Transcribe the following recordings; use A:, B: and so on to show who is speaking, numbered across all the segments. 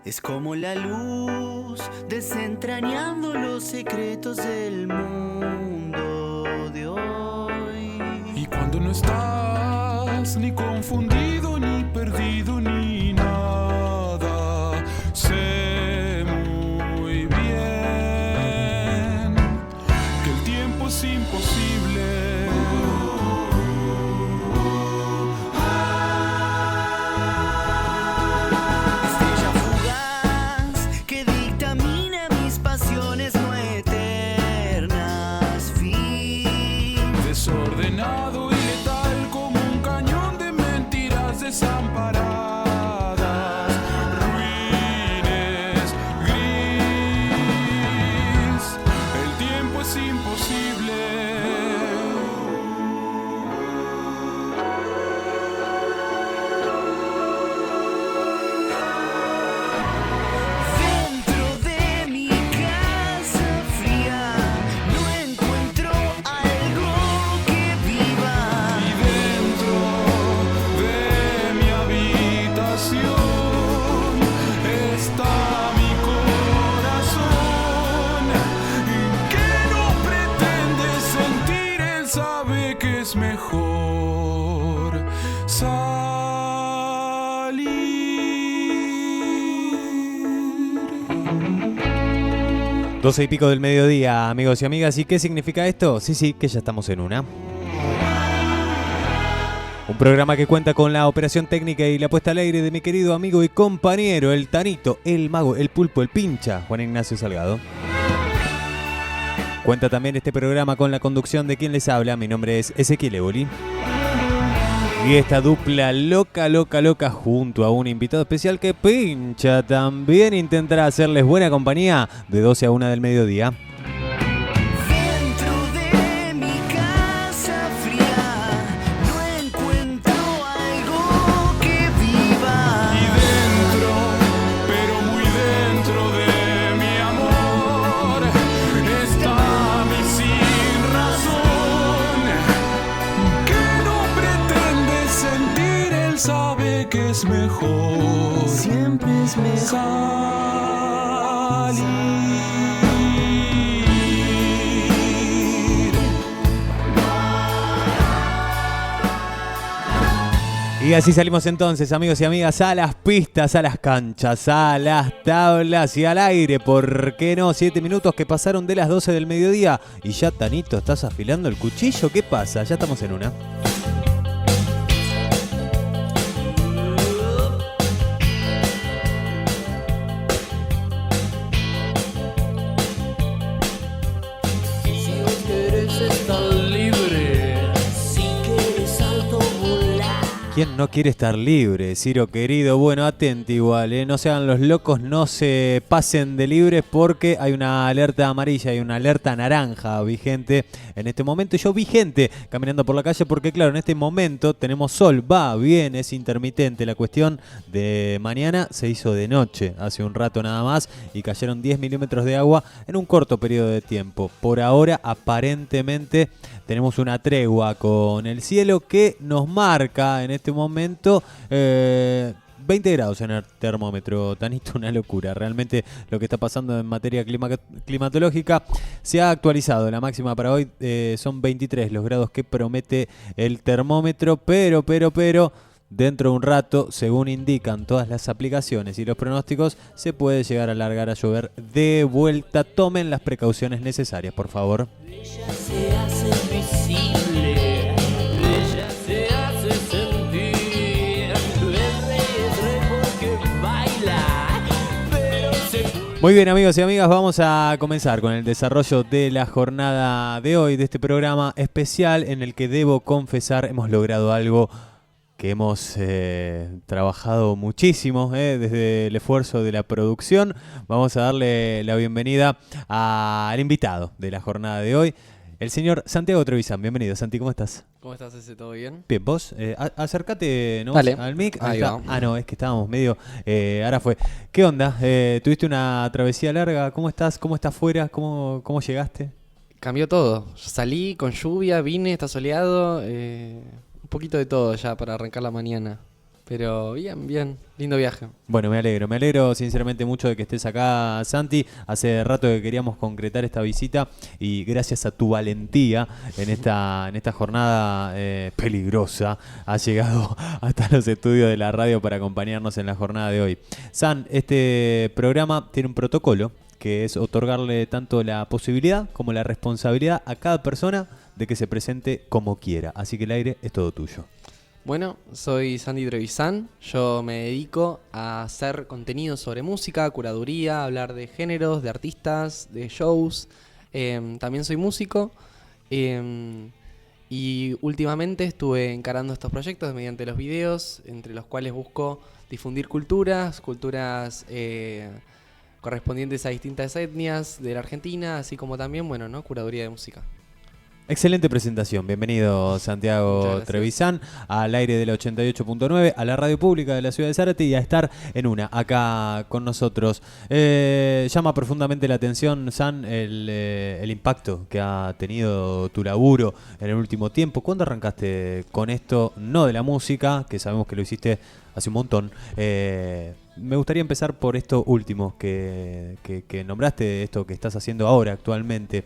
A: Es como la luz desentrañando los secretos del mundo de hoy.
B: Y cuando no estás ni confundido, ni perdido, ni nada, sé muy bien que el tiempo es imposible.
A: Estrella fugaz que dictamina mis pasiones no eternas. Fin.
B: Desordenado y letal como un cañón de mentiras desamparadas. Ruines, gris, el tiempo es imposible.
A: Dentro de mi casa fría no encuentro algo que viva.
B: Y dentro de mi habitación está mi corazón, que no pretende sentir, él sabe que es mejor salir.
C: 12 y pico del mediodía, amigos y amigas. ¿Y qué significa esto? Sí, que ya estamos en una. Un programa que cuenta con la operación técnica y la puesta al aire de mi querido amigo y compañero, el Tanito, el Mago, el Pulpo, el Pincha, Juan Ignacio Salgado. Cuenta también este programa con la conducción de quien les habla. Mi nombre es Ezequiel Eboli. Y esta dupla loca junto a un invitado especial que Pincha también intentará hacerles buena compañía de 12 a 1 del mediodía.
A: Dentro de mi casa fría no encuentro algo que viva.
B: Y dentro, pero muy dentro de mi amor, está mi sin razón, que no pretende sentir, él sabe que es mejor
A: Siempre es
B: salir.
C: Y así salimos entonces, amigos y amigas, a las pistas, a las canchas, a las tablas y al aire. ¿Por qué no? 7 minutos que pasaron de las 12 del mediodía. Y ya, Tanito, ¿estás afilando el cuchillo? ¿Qué pasa? Ya estamos en una.
A: Si vos querés estar libre, si querés alto volar.
C: ¿Quién no quiere estar libre, Ciro querido? Bueno, atenti igual, ¿eh? No se hagan los locos, no se pasen de libres porque hay una alerta amarilla y una alerta naranja vigente en este momento. Yo vi gente caminando por la calle porque, claro, en este momento tenemos sol, va, bien, es intermitente. La cuestión de mañana se hizo de noche, hace un rato nada más, y cayeron 10 milímetros de agua en un corto periodo de tiempo. Por ahora, aparentemente, tenemos una tregua con el cielo que nos marca en este momento 20 grados en el termómetro. Tanito, una locura. Realmente lo que está pasando en materia climatológica se ha actualizado. La máxima para hoy son 23 los grados que promete el termómetro, pero dentro de un rato, según indican todas las aplicaciones y los pronósticos, se puede llegar a alargar a llover de vuelta. Tomen las precauciones necesarias, por favor.
A: Ella se hace visible, ella se hace sentir. El rey es rey porque baila, pero se...
C: Muy bien, amigos y amigas, vamos a comenzar con el desarrollo de la jornada de hoy, de este programa especial en el que debo confesar hemos logrado algo que hemos trabajado muchísimo desde el esfuerzo de la producción. Vamos a darle la bienvenida al invitado de la jornada de hoy, el señor Santiago Trevisan. Bienvenido, Santi, ¿cómo estás?
D: ¿Cómo estás, ese? ¿Todo bien?
C: Bien, vos, acércate ¿no?
D: Dale.
C: al mic.
D: Ahí
C: está.
D: va.
C: Ah, no, es que estábamos medio... ahora fue. ¿Qué onda? ¿Tuviste una travesía larga? ¿Cómo estás? ¿Cómo estás fuera? ¿Cómo llegaste?
D: Cambió todo. Salí con lluvia, vine, está soleado. Un poquito de todo ya para arrancar la mañana. Pero bien, bien. Lindo viaje.
C: Bueno, me alegro sinceramente mucho de que estés acá, Santi. Hace rato que queríamos concretar esta visita y gracias a tu valentía en esta jornada peligrosa, has llegado hasta los estudios de la radio para acompañarnos en la jornada de hoy. San, este programa tiene un protocolo que es otorgarle tanto la posibilidad como la responsabilidad a cada persona de que se presente como quiera. Así que el aire es todo tuyo.
D: Bueno, soy Santi Trevisan. Yo me dedico a hacer contenido sobre música, curaduría, hablar de géneros, de artistas, de shows. También soy músico. Y últimamente estuve encarando estos proyectos mediante los videos, entre los cuales busco difundir culturas correspondientes a distintas etnias de la Argentina, así como también, bueno, ¿no? Curaduría de música.
C: Excelente presentación. Bienvenido, Santiago Trevisan, al aire de la 88.9, a la radio pública de la ciudad de Zárate y a estar en una acá con nosotros. Llama profundamente la atención, San, el impacto que ha tenido tu laburo en el último tiempo. ¿Cuándo arrancaste con esto? No de la música, que sabemos que lo hiciste hace un montón. Me gustaría empezar por esto último que nombraste, esto que estás haciendo ahora actualmente.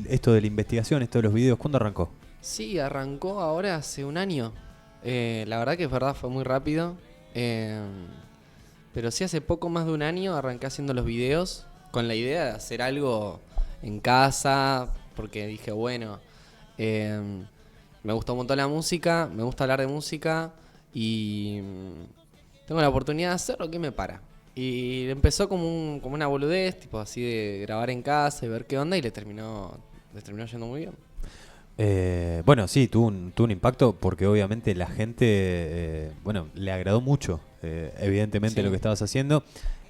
C: Esto de la investigación, esto de los videos, ¿cuándo arrancó?
D: Sí, arrancó ahora hace un año. La verdad que es verdad, fue muy rápido. Pero sí, hace poco más de un año arranqué haciendo los videos con la idea de hacer algo en casa, porque dije, bueno, me gusta un montón la música, me gusta hablar de música y tengo la oportunidad de hacerlo, ¿qué me para? Y empezó como una boludez, tipo así de grabar en casa y ver qué onda, y les terminó yendo muy bien.
C: Bueno, sí, tuvo un impacto porque obviamente la gente, le agradó mucho, evidentemente,
D: Sí.
C: lo que estabas haciendo.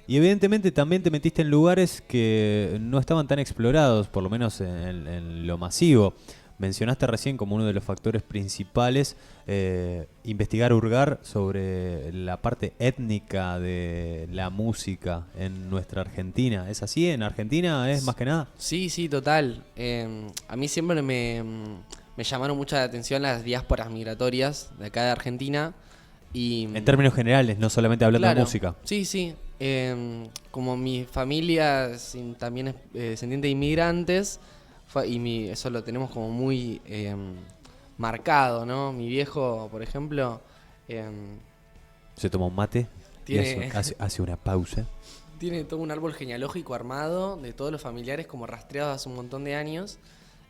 C: Y evidentemente también te metiste en lugares que no estaban tan explorados, por lo menos en lo masivo. Mencionaste recién como uno de los factores principales investigar, hurgar sobre la parte étnica de la música en nuestra Argentina. ¿Es así? ¿En Argentina es más que nada?
D: Sí, sí, total. A mí siempre me llamaron mucha la atención las diásporas migratorias de acá de Argentina. Y,
C: En términos generales, no solamente hablando de
D: claro,
C: música.
D: Sí, sí. Como mi familia también es descendiente de inmigrantes, eso lo tenemos como muy marcado, ¿no? Mi viejo, por ejemplo,
C: Se toma un mate y
D: tiene,
C: hace una pausa.
D: tiene todo un árbol genealógico armado de todos los familiares como rastreados hace un montón de años.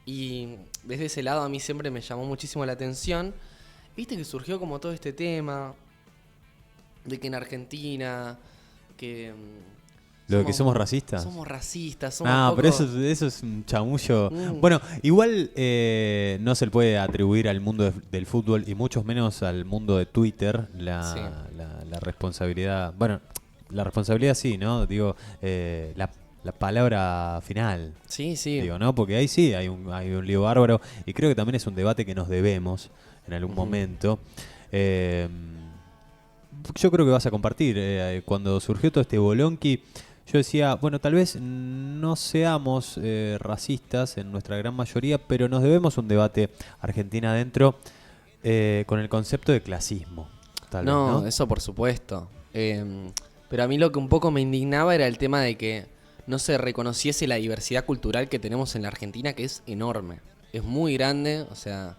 D: Y desde ese lado a mí siempre me llamó muchísimo la atención. Viste que surgió como todo este tema de que en Argentina que
C: ¿Lo de que somos racistas?
D: Somos racistas, somos
C: Ah, pero
D: poco-
C: eso es un chamullo. Bueno, igual no se le puede atribuir al mundo del fútbol y mucho menos al mundo de Twitter la responsabilidad. Bueno, la responsabilidad sí, ¿no? Digo, la palabra final.
D: Sí, sí.
C: Digo, ¿no? Porque ahí sí hay un lío bárbaro y creo que también es un debate que nos debemos en algún momento. Yo creo que vas a compartir. Cuando surgió todo este bolonqui, yo decía, bueno, tal vez no seamos racistas en nuestra gran mayoría, pero nos debemos un debate Argentina adentro con el concepto de clasismo. Tal vez, ¿no?
D: Eso por supuesto. Pero a mí lo que un poco me indignaba era el tema de que no se reconociese la diversidad cultural que tenemos en la Argentina, que es enorme. Es muy grande, o sea...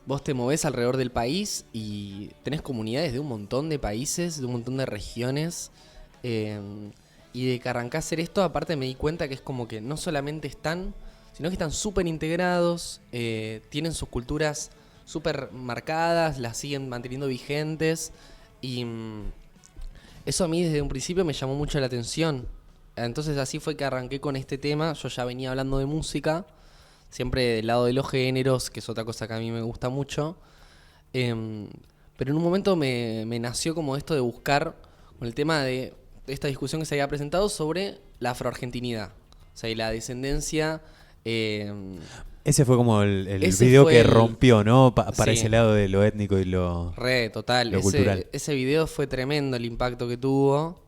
D: vos te movés alrededor del país y tenés comunidades de un montón de países, de un montón de regiones. Y de que arrancé a hacer esto, aparte me di cuenta que es como que no solamente están, sino que están súper integrados, tienen sus culturas súper marcadas, las siguen manteniendo vigentes. Y eso a mí desde un principio me llamó mucho la atención. Entonces así fue que arranqué con este tema. Yo ya venía hablando de música, siempre del lado de los géneros, que es otra cosa que a mí me gusta mucho. Pero en un momento me nació como esto de buscar con el tema de esta discusión que se había presentado sobre la afroargentinidad. O sea, y la descendencia...
C: Ese fue como el
D: Ese
C: video
D: fue
C: que
D: el-
C: rompió, ¿no? Para
D: Sí.
C: ese lado de lo étnico y lo...
D: total.
C: Lo cultural.
D: Ese video fue tremendo el impacto que tuvo.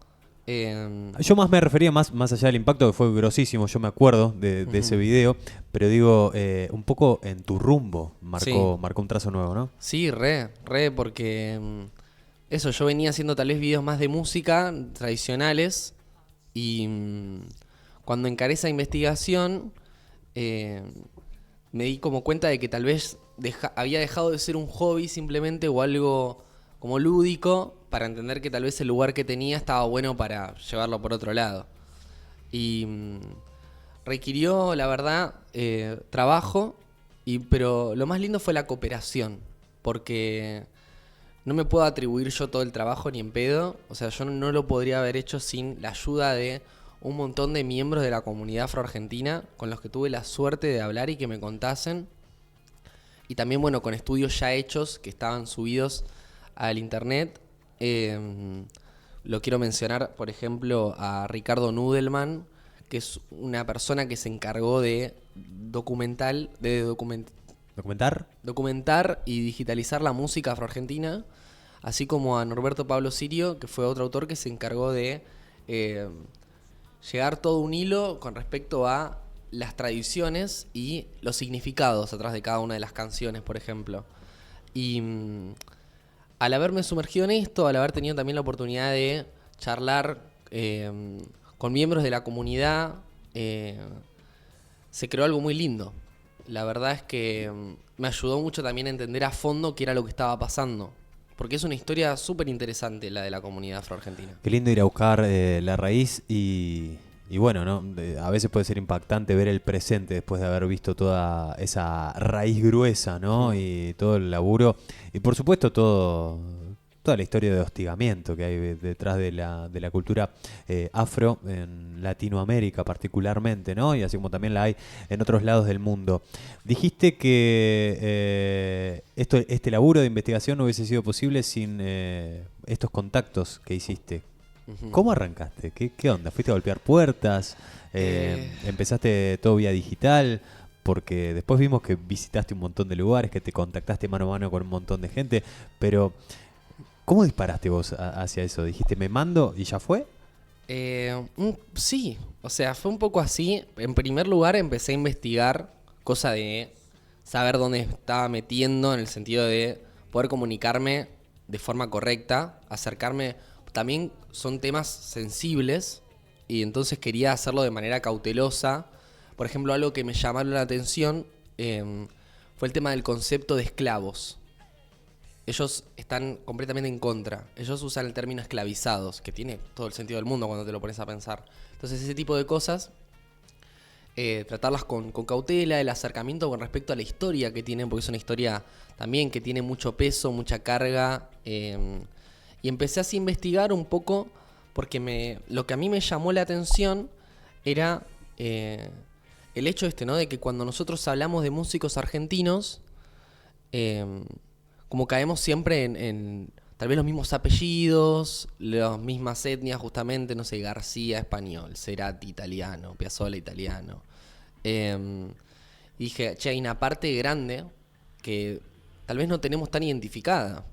C: Yo más me refería más allá del impacto, que fue grosísimo, yo me acuerdo de ese video, pero digo, un poco en tu rumbo marcó un trazo nuevo, ¿no?
D: Sí, re, porque eso, yo venía haciendo tal vez videos más de música tradicionales y cuando encaré esa investigación me di como cuenta de que tal vez había dejado de ser un hobby simplemente o algo como lúdico para entender que tal vez el lugar que tenía estaba bueno para llevarlo por otro lado. Y requirió, la verdad, trabajo, pero lo más lindo fue la cooperación, porque no me puedo atribuir yo todo el trabajo ni en pedo. O sea, yo no lo podría haber hecho sin la ayuda de un montón de miembros de la comunidad afroargentina con los que tuve la suerte de hablar y que me contasen. Y también, bueno, con estudios ya hechos que estaban subidos al internet. Lo quiero mencionar, por ejemplo, a Ricardo Nudelman, que es una persona que se encargó de documentar y digitalizar la música afroargentina, así como a Norberto Pablo Sirio, que fue otro autor que se encargó de llegar todo un hilo con respecto a las tradiciones y los significados atrás de cada una de las canciones, por ejemplo. Y al haberme sumergido en esto, al haber tenido también la oportunidad de charlar con miembros de la comunidad, se creó algo muy lindo. La verdad es que me ayudó mucho también a entender a fondo qué era lo que estaba pasando. Porque es una historia súper interesante la de la comunidad afroargentina.
C: Qué lindo ir a buscar la raíz y bueno, ¿no? A veces puede ser impactante ver el presente después de haber visto toda esa raíz gruesa, ¿no? Y todo el laburo. Y por supuesto toda la historia de hostigamiento que hay detrás de la cultura afro en Latinoamérica particularmente, ¿no? Y así como también la hay en otros lados del mundo. Dijiste que este laburo de investigación no hubiese sido posible sin estos contactos que hiciste. ¿Cómo arrancaste? ¿Qué onda? ¿Fuiste a golpear puertas? ¿Empezaste todo vía digital? Porque después vimos que visitaste un montón de lugares, que te contactaste mano a mano con un montón de gente, pero ¿cómo disparaste vos hacia eso? ¿Dijiste me mando y ya fue?
D: Sí, o sea, fue un poco así. En primer lugar empecé a investigar, cosa de saber dónde estaba metiendo, en el sentido de poder comunicarme de forma correcta, acercarme. También son temas sensibles y entonces quería hacerlo de manera cautelosa. Por ejemplo, algo que me llamó la atención fue el tema del concepto de esclavos. Ellos están completamente en contra. Ellos usan el término esclavizados, que tiene todo el sentido del mundo cuando te lo pones a pensar. Entonces ese tipo de cosas, tratarlas con cautela, el acercamiento con respecto a la historia que tienen, porque es una historia también que tiene mucho peso, mucha carga. Y empecé así a investigar un poco, porque lo que a mí me llamó la atención era el hecho ¿no? de que cuando nosotros hablamos de músicos argentinos, como caemos siempre en tal vez los mismos apellidos, las mismas etnias justamente, no sé, García español, Cerati italiano, Piazzolla italiano. Y dije, che, hay una parte grande que tal vez no tenemos tan identificada.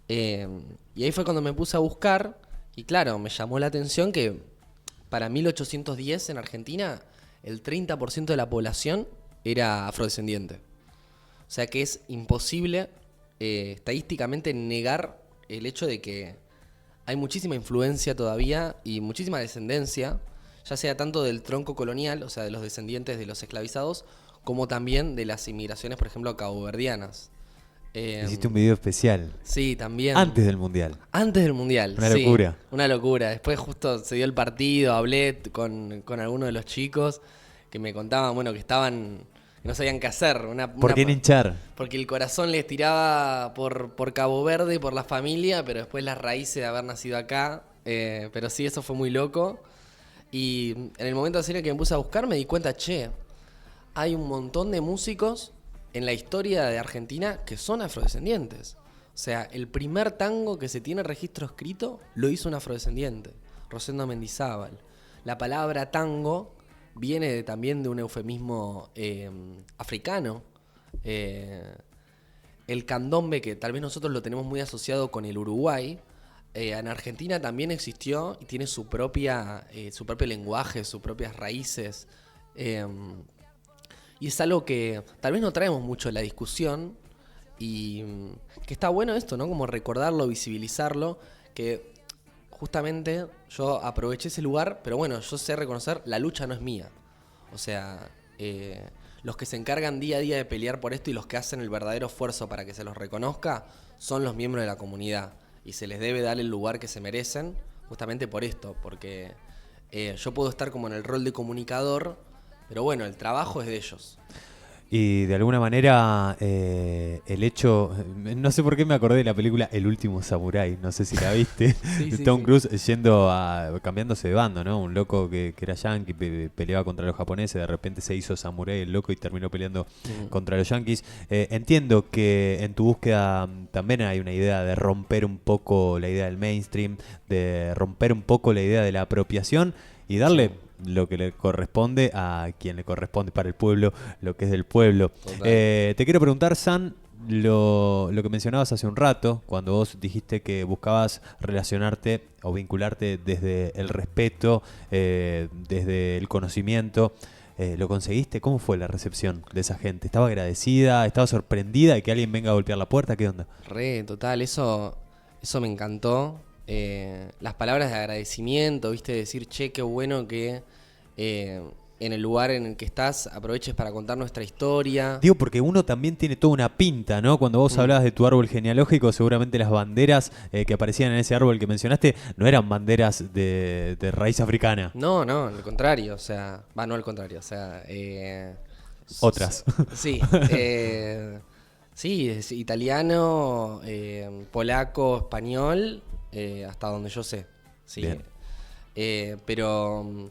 D: Y ahí fue cuando me puse a buscar y claro, me llamó la atención que para 1810 en Argentina el 30% de la población era afrodescendiente. O sea que es imposible estadísticamente negar el hecho de que hay muchísima influencia todavía y muchísima descendencia, ya sea tanto del tronco colonial, o sea de los descendientes de los esclavizados, como también de las inmigraciones, por ejemplo, caboverdianas.
C: Hiciste un video especial.
D: Sí, también.
C: Antes del Mundial.
D: Antes del Mundial.
C: Una locura.
D: Una locura. Después justo se dio el partido, hablé con algunos de los chicos que me contaban, bueno, que no sabían qué hacer.
C: ¿Por qué hinchar?
D: Porque el corazón les tiraba por Cabo Verde, por la familia, pero después las raíces de haber nacido acá. Pero sí, eso fue muy loco. Y en el momento de que me puse a buscar me di cuenta, che, hay un montón de músicos en la historia de Argentina que son afrodescendientes. O sea, el primer tango que se tiene registro escrito lo hizo un afrodescendiente, Rosendo Mendizábal. La palabra tango viene también de un eufemismo africano. El candombe, que tal vez nosotros lo tenemos muy asociado con el Uruguay, en Argentina también existió y tiene su propio lenguaje, sus propias raíces. Eh, y es algo que tal vez no traemos mucho en la discusión y que está bueno esto, ¿no? Como recordarlo, visibilizarlo, que justamente yo aproveché ese lugar, pero bueno, yo sé reconocer, la lucha no es mía. O sea, los que se encargan día a día de pelear por esto y los que hacen el verdadero esfuerzo para que se los reconozca son los miembros de la comunidad. Y se les debe dar el lugar que se merecen justamente por esto, porque yo puedo estar como en el rol de comunicador, pero bueno, el trabajo es de ellos.
C: Y de alguna manera el hecho, no sé por qué me acordé de la película El último samurái, no sé si la viste,
D: Sí,
C: de
D: sí,
C: Tom
D: sí.
C: Cruise cambiándose de bando, ¿no? Un loco que era yankee, peleaba contra los japoneses, de repente se hizo samurái el loco y terminó peleando contra los yankees. Entiendo que en tu búsqueda también hay una idea de romper un poco la idea del mainstream, de romper un poco la idea de la apropiación y darle lo que le corresponde a quien le corresponde, para el pueblo, lo que es del pueblo.
D: Total.
C: Te quiero preguntar, San, lo que mencionabas hace un rato, cuando vos dijiste que buscabas relacionarte o vincularte desde el respeto, desde el conocimiento. ¿Lo conseguiste? ¿Cómo fue la recepción de esa gente? ¿Estaba agradecida? ¿Estaba sorprendida de que alguien venga a golpear la puerta? ¿Qué onda?
D: Total, eso me encantó. Las palabras de agradecimiento, ¿viste? Decir, che, qué bueno que en el lugar en el que estás aproveches para contar nuestra historia.
C: Digo, porque uno también tiene toda una pinta, ¿no? Cuando vos hablabas de tu árbol genealógico, seguramente las banderas que aparecían en ese árbol que mencionaste no eran banderas de raíz africana.
D: No, al contrario, o sea, no al contrario, o sea,
C: Otras.
D: Sí, sí, es italiano, polaco, español, hasta donde yo sé. Sí.
C: Bien.
D: Pero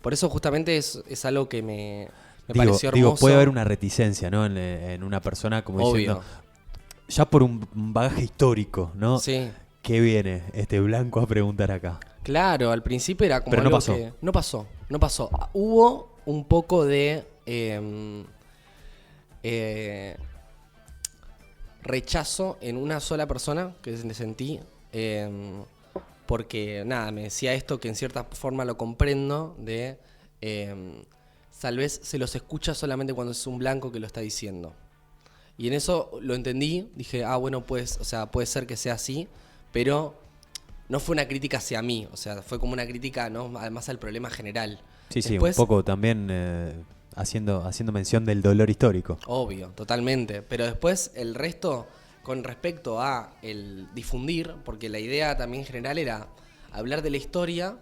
D: por eso justamente es algo que me pareció hermoso.
C: Digo, puede haber una reticencia, ¿no? En una persona como
D: Obvio.
C: diciendo, ya por un bagaje histórico, ¿no?
D: Sí.
C: ¿Qué viene este blanco a preguntar acá?
D: Claro, al principio era como
C: Pero no
D: algo
C: pasó.
D: que... No pasó. Hubo un poco de rechazo en una sola persona que sentí, porque nada, me decía esto que en cierta forma lo comprendo, de tal vez se los escucha solamente cuando es un blanco que lo está diciendo. Y en eso lo entendí, dije, bueno, pues, o sea, puede ser que sea así, pero no fue una crítica hacia mí, o sea, fue como una crítica, ¿no? Además al problema general.
C: Sí,
D: Después,
C: un poco también haciendo mención del dolor histórico.
D: obvio, totalmente. Pero después el resto, con respecto a el difundir, porque la idea también general era hablar de la historia,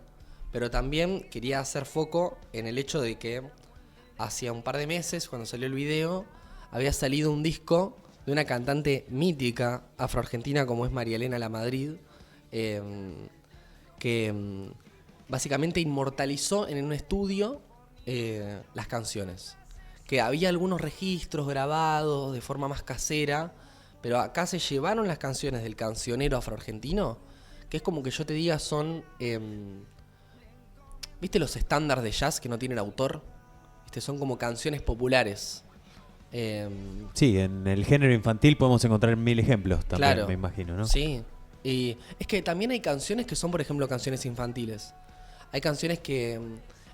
D: pero también quería hacer foco en el hecho de que hacía un par de meses, cuando salió el video, había salido un disco de una cantante mítica afroargentina como es María Elena Lamadrid, que básicamente inmortalizó en un estudio las canciones. Que había algunos registros grabados de forma más casera, pero acá se llevaron las canciones del cancionero afroargentino, que es como que yo te diga son... ¿viste los estándares de jazz que no tienen autor? ¿Viste? Son como canciones populares.
C: Sí, en el género infantil podemos encontrar 1000 ejemplos también,
D: Claro,
C: me imagino, ¿no?
D: Sí. Y es que también hay canciones que son, por ejemplo, canciones infantiles. Hay canciones que...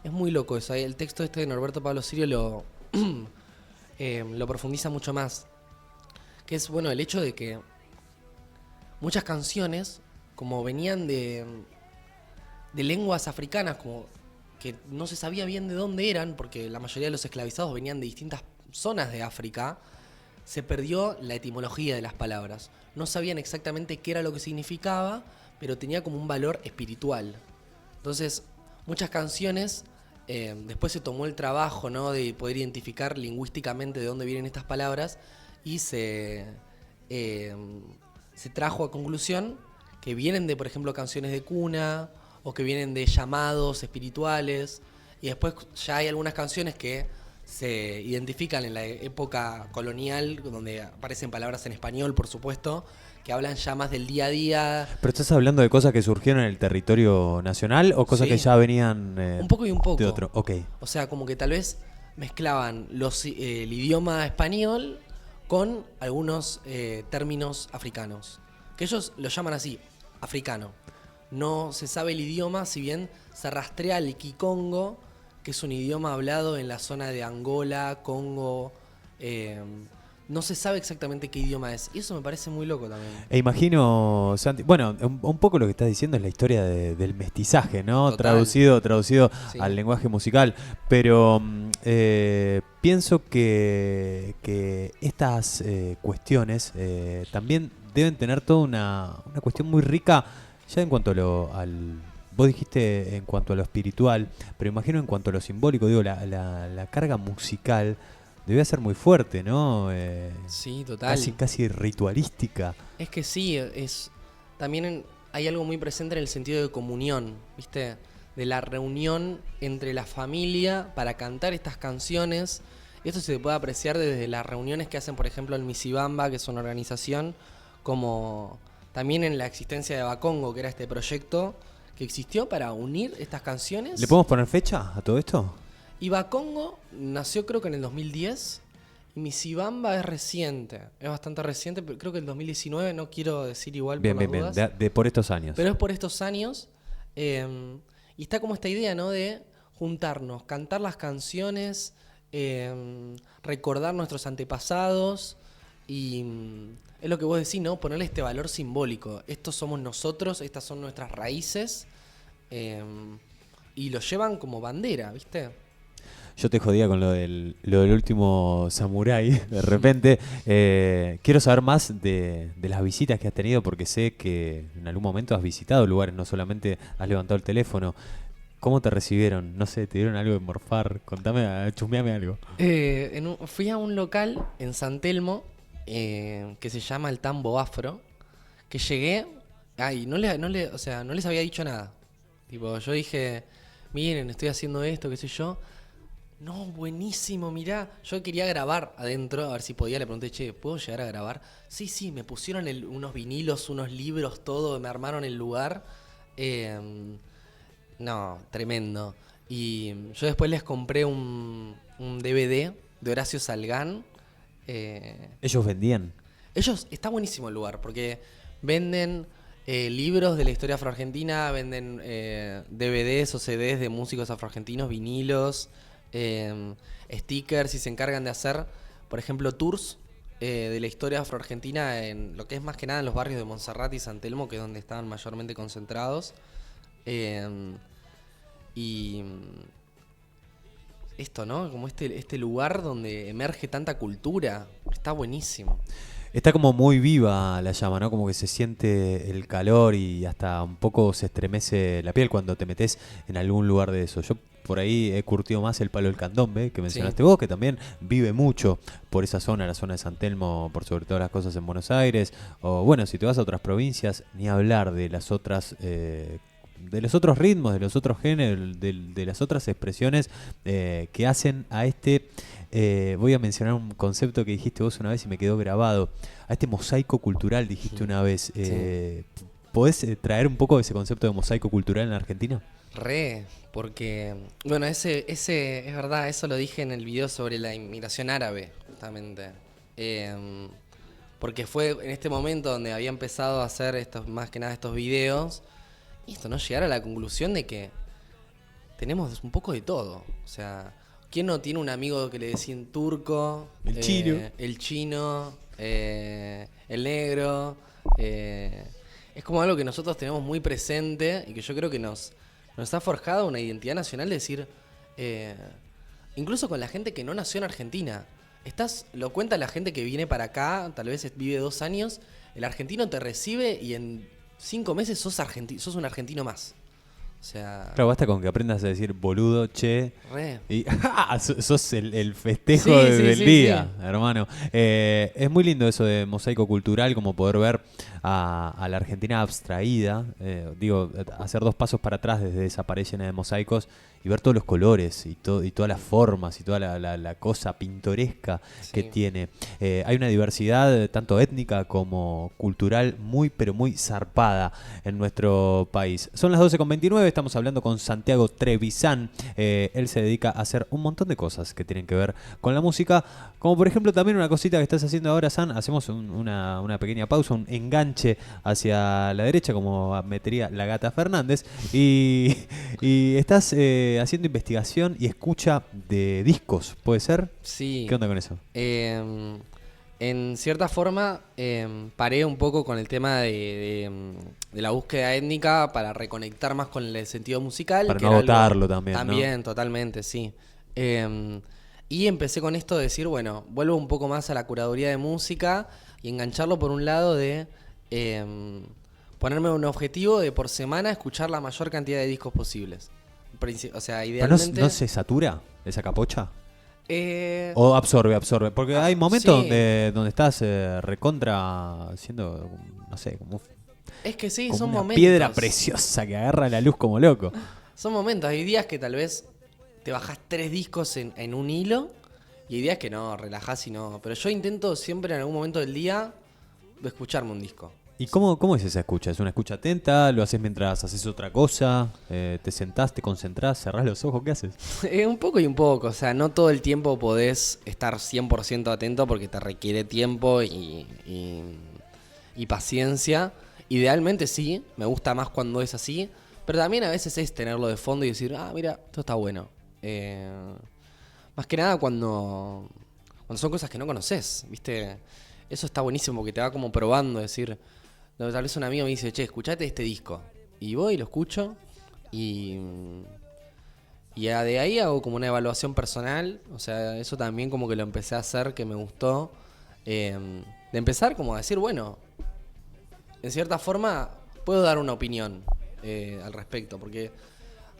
D: es muy loco eso. El texto este de Norberto Pablo Sirio lo profundiza mucho más. Que es, bueno, el hecho de que muchas canciones, como venían de lenguas africanas, como que no se sabía bien de dónde eran, porque la mayoría de los esclavizados venían de distintas zonas de África, se perdió la etimología de las palabras. No sabían exactamente qué era lo que significaba, pero tenía como un valor espiritual. Entonces, muchas canciones, después se tomó el trabajo, ¿no?, de poder identificar lingüísticamente de dónde vienen estas palabras y se trajo a conclusión que vienen de, por ejemplo, canciones de cuna o que vienen de llamados espirituales. Y después ya hay algunas canciones que se identifican en la época colonial, donde aparecen palabras en español, por supuesto, que hablan ya más del día a día.
C: ¿Pero estás hablando de cosas que surgieron en el territorio nacional o cosas
D: Sí.
C: que ya venían
D: Un poco y un poco.
C: de otro? Ok.
D: O sea, como que tal vez mezclaban el idioma español con algunos términos africanos. Que ellos lo llaman así, africano. no se sabe el idioma, si bien se rastrea el kikongo, que es un idioma hablado en la zona de Angola, Congo. No se sabe exactamente qué idioma es. Y eso me parece muy loco también.
C: E imagino, Santi, bueno, un poco lo que estás diciendo es la historia del mestizaje, ¿no?
D: Total.
C: Traducido
D: Sí.
C: al lenguaje musical. Pero pienso que estas cuestiones también deben tener toda una cuestión muy rica, ya en cuanto vos dijiste en cuanto a lo espiritual, pero imagino en cuanto a lo simbólico, digo, la carga musical debe ser muy fuerte, ¿no?
D: Sí, total.
C: Casi ritualística.
D: Es que sí, también hay algo muy presente en el sentido de comunión, ¿viste? De la reunión entre la familia para cantar estas canciones. Esto se puede apreciar desde las reuniones que hacen, por ejemplo, en Misibamba, que es una organización, como también en la existencia de Bacongo, que era este proyecto que existió para unir estas canciones.
C: ¿Le podemos poner fecha a todo esto?
D: Y Bacongo nació creo que en el 2010 y Misibamba es reciente, es bastante reciente, pero creo que el 2019, no quiero decir igual
C: Bien,
D: por
C: bien,
D: las
C: bien.
D: dudas.
C: Por estos años.
D: Pero es por estos años y está como esta idea, ¿no? De juntarnos, cantar las canciones, recordar nuestros antepasados y es lo que vos decís, ¿no? Ponerle este valor simbólico. Estos somos nosotros, estas son nuestras raíces y lo llevan como bandera, ¿viste?
C: Yo te jodía con lo del último Samurái, de repente. Quiero saber más de las visitas que has tenido, porque sé que en algún momento has visitado lugares, no solamente has levantado el teléfono. ¿Cómo te recibieron? No sé, ¿te dieron algo de morfar? Contame, chusmeame algo.
D: Fui a un local en San Telmo que se llama el Tambo Afro, que llegué, o sea, no les había dicho nada. Tipo, yo dije, miren, estoy haciendo esto, qué sé yo. No, buenísimo, mirá. Yo quería grabar adentro, a ver si podía. Le pregunté, che, ¿puedo llegar a grabar? Sí, me pusieron unos vinilos, unos libros, todo. Me armaron el lugar. No, tremendo. Y yo después les compré un DVD de Horacio Salgán.
C: ¿Ellos vendían?
D: Está buenísimo el lugar, porque venden libros de la historia afroargentina, venden DVDs o CDs de músicos afroargentinos, vinilos, stickers, y se encargan de hacer, por ejemplo, tours de la historia afroargentina en lo que es más que nada en los barrios de Montserrat y San Telmo, que es donde estaban mayormente concentrados. Y esto, ¿no? Como este lugar donde emerge tanta cultura, está buenísimo.
C: Está como muy viva la llama, ¿no? Como que se siente el calor y hasta un poco se estremece la piel cuando te metes en algún lugar de eso. Yo por ahí he curtido más el palo del candombe, que mencionaste vos, que también vive mucho por esa zona, la zona de San Telmo, por sobre todas las cosas en Buenos Aires. O bueno, si te vas a otras provincias, ni hablar de las otras de los otros ritmos, de los otros géneros, de las otras expresiones que hacen a voy a mencionar un concepto que dijiste vos una vez y me quedó grabado, a este mosaico cultural, dijiste una vez. ¿Podés traer un poco de ese concepto de mosaico cultural en la Argentina?
D: Porque, bueno, ese es verdad, eso lo dije en el video sobre la inmigración árabe, justamente. Porque fue en este momento donde había empezado a hacer más que nada estos videos, y esto, ¿no? Llegar a la conclusión de que tenemos un poco de todo. O sea, ¿quién no tiene un amigo que le decían turco?
C: El chino.
D: El chino, el negro. Es como algo que nosotros tenemos muy presente y que yo creo que nos ha forjado una identidad nacional de decir, incluso con la gente que no nació en Argentina. Lo cuenta la gente que viene para acá, tal vez vive 2 años, el argentino te recibe y en 5 meses sos un argentino más. O sea...
C: Claro, basta con que aprendas a decir boludo, che. Y sos el festejo
D: Sí,
C: del
D: sí,
C: día,
D: sí.
C: hermano. Es muy lindo eso de mosaico cultural, como poder ver a la Argentina abstraída. Hacer 2 pasos para atrás desde esa pared llena de mosaicos y ver todos los colores y todas las formas y toda la cosa pintoresca que tiene. Hay una diversidad tanto étnica como cultural muy, pero muy zarpada en nuestro país. Son las 12:29. Estamos hablando con Santiago Trevisan. Él se dedica a hacer un montón de cosas que tienen que ver con la música. Como por ejemplo también una cosita que estás haciendo ahora, San. Hacemos una pequeña pausa, un enganche hacia la derecha, como metería la Gata Fernández. Y estás haciendo investigación y escucha de discos, ¿puede ser?
D: Sí.
C: ¿Qué onda con eso?
D: En cierta forma, paré un poco con el tema de la búsqueda étnica para reconectar más con el sentido musical.
C: Para
D: que
C: no
D: era
C: agotarlo también, ¿no?
D: También, totalmente, sí. Y empecé con esto de decir, bueno, vuelvo un poco más a la curaduría de música y engancharlo por un lado de ponerme un objetivo de por semana escuchar la mayor cantidad de discos posibles. O sea,
C: ¿Pero
D: idealmente...
C: no se satura esa capocha? ¿O absorbe? Porque hay momentos
D: sí.
C: donde estás recontra siendo, no sé, como,
D: Es que sí,
C: como
D: son
C: una
D: momentos.
C: piedra preciosa que agarra la luz como loco.
D: Son momentos. Hay días que tal vez te bajás 3 discos en un hilo y hay días que no, relajás y no. Pero yo intento siempre en algún momento del día escucharme un disco.
C: ¿Y cómo es esa escucha? ¿Es una escucha atenta? ¿Lo haces mientras haces otra cosa? ¿Te sentás, te concentrás, cerrás los ojos? ¿Qué haces?
D: Un poco y un poco. O sea, no todo el tiempo podés estar 100% atento porque te requiere tiempo y paciencia. Idealmente sí, me gusta más cuando es así. Pero también a veces es tenerlo de fondo y decir, mira, esto está bueno. Más que nada cuando son cosas que no conoces, ¿viste? Eso está buenísimo porque te va como probando, decir... Tal vez un amigo me dice, che, escuchate este disco. Y voy y lo escucho. Y de ahí hago como una evaluación personal. O sea, eso también como que lo empecé a hacer, que me gustó. De empezar como a decir, bueno, en cierta forma puedo dar una opinión al respecto. Porque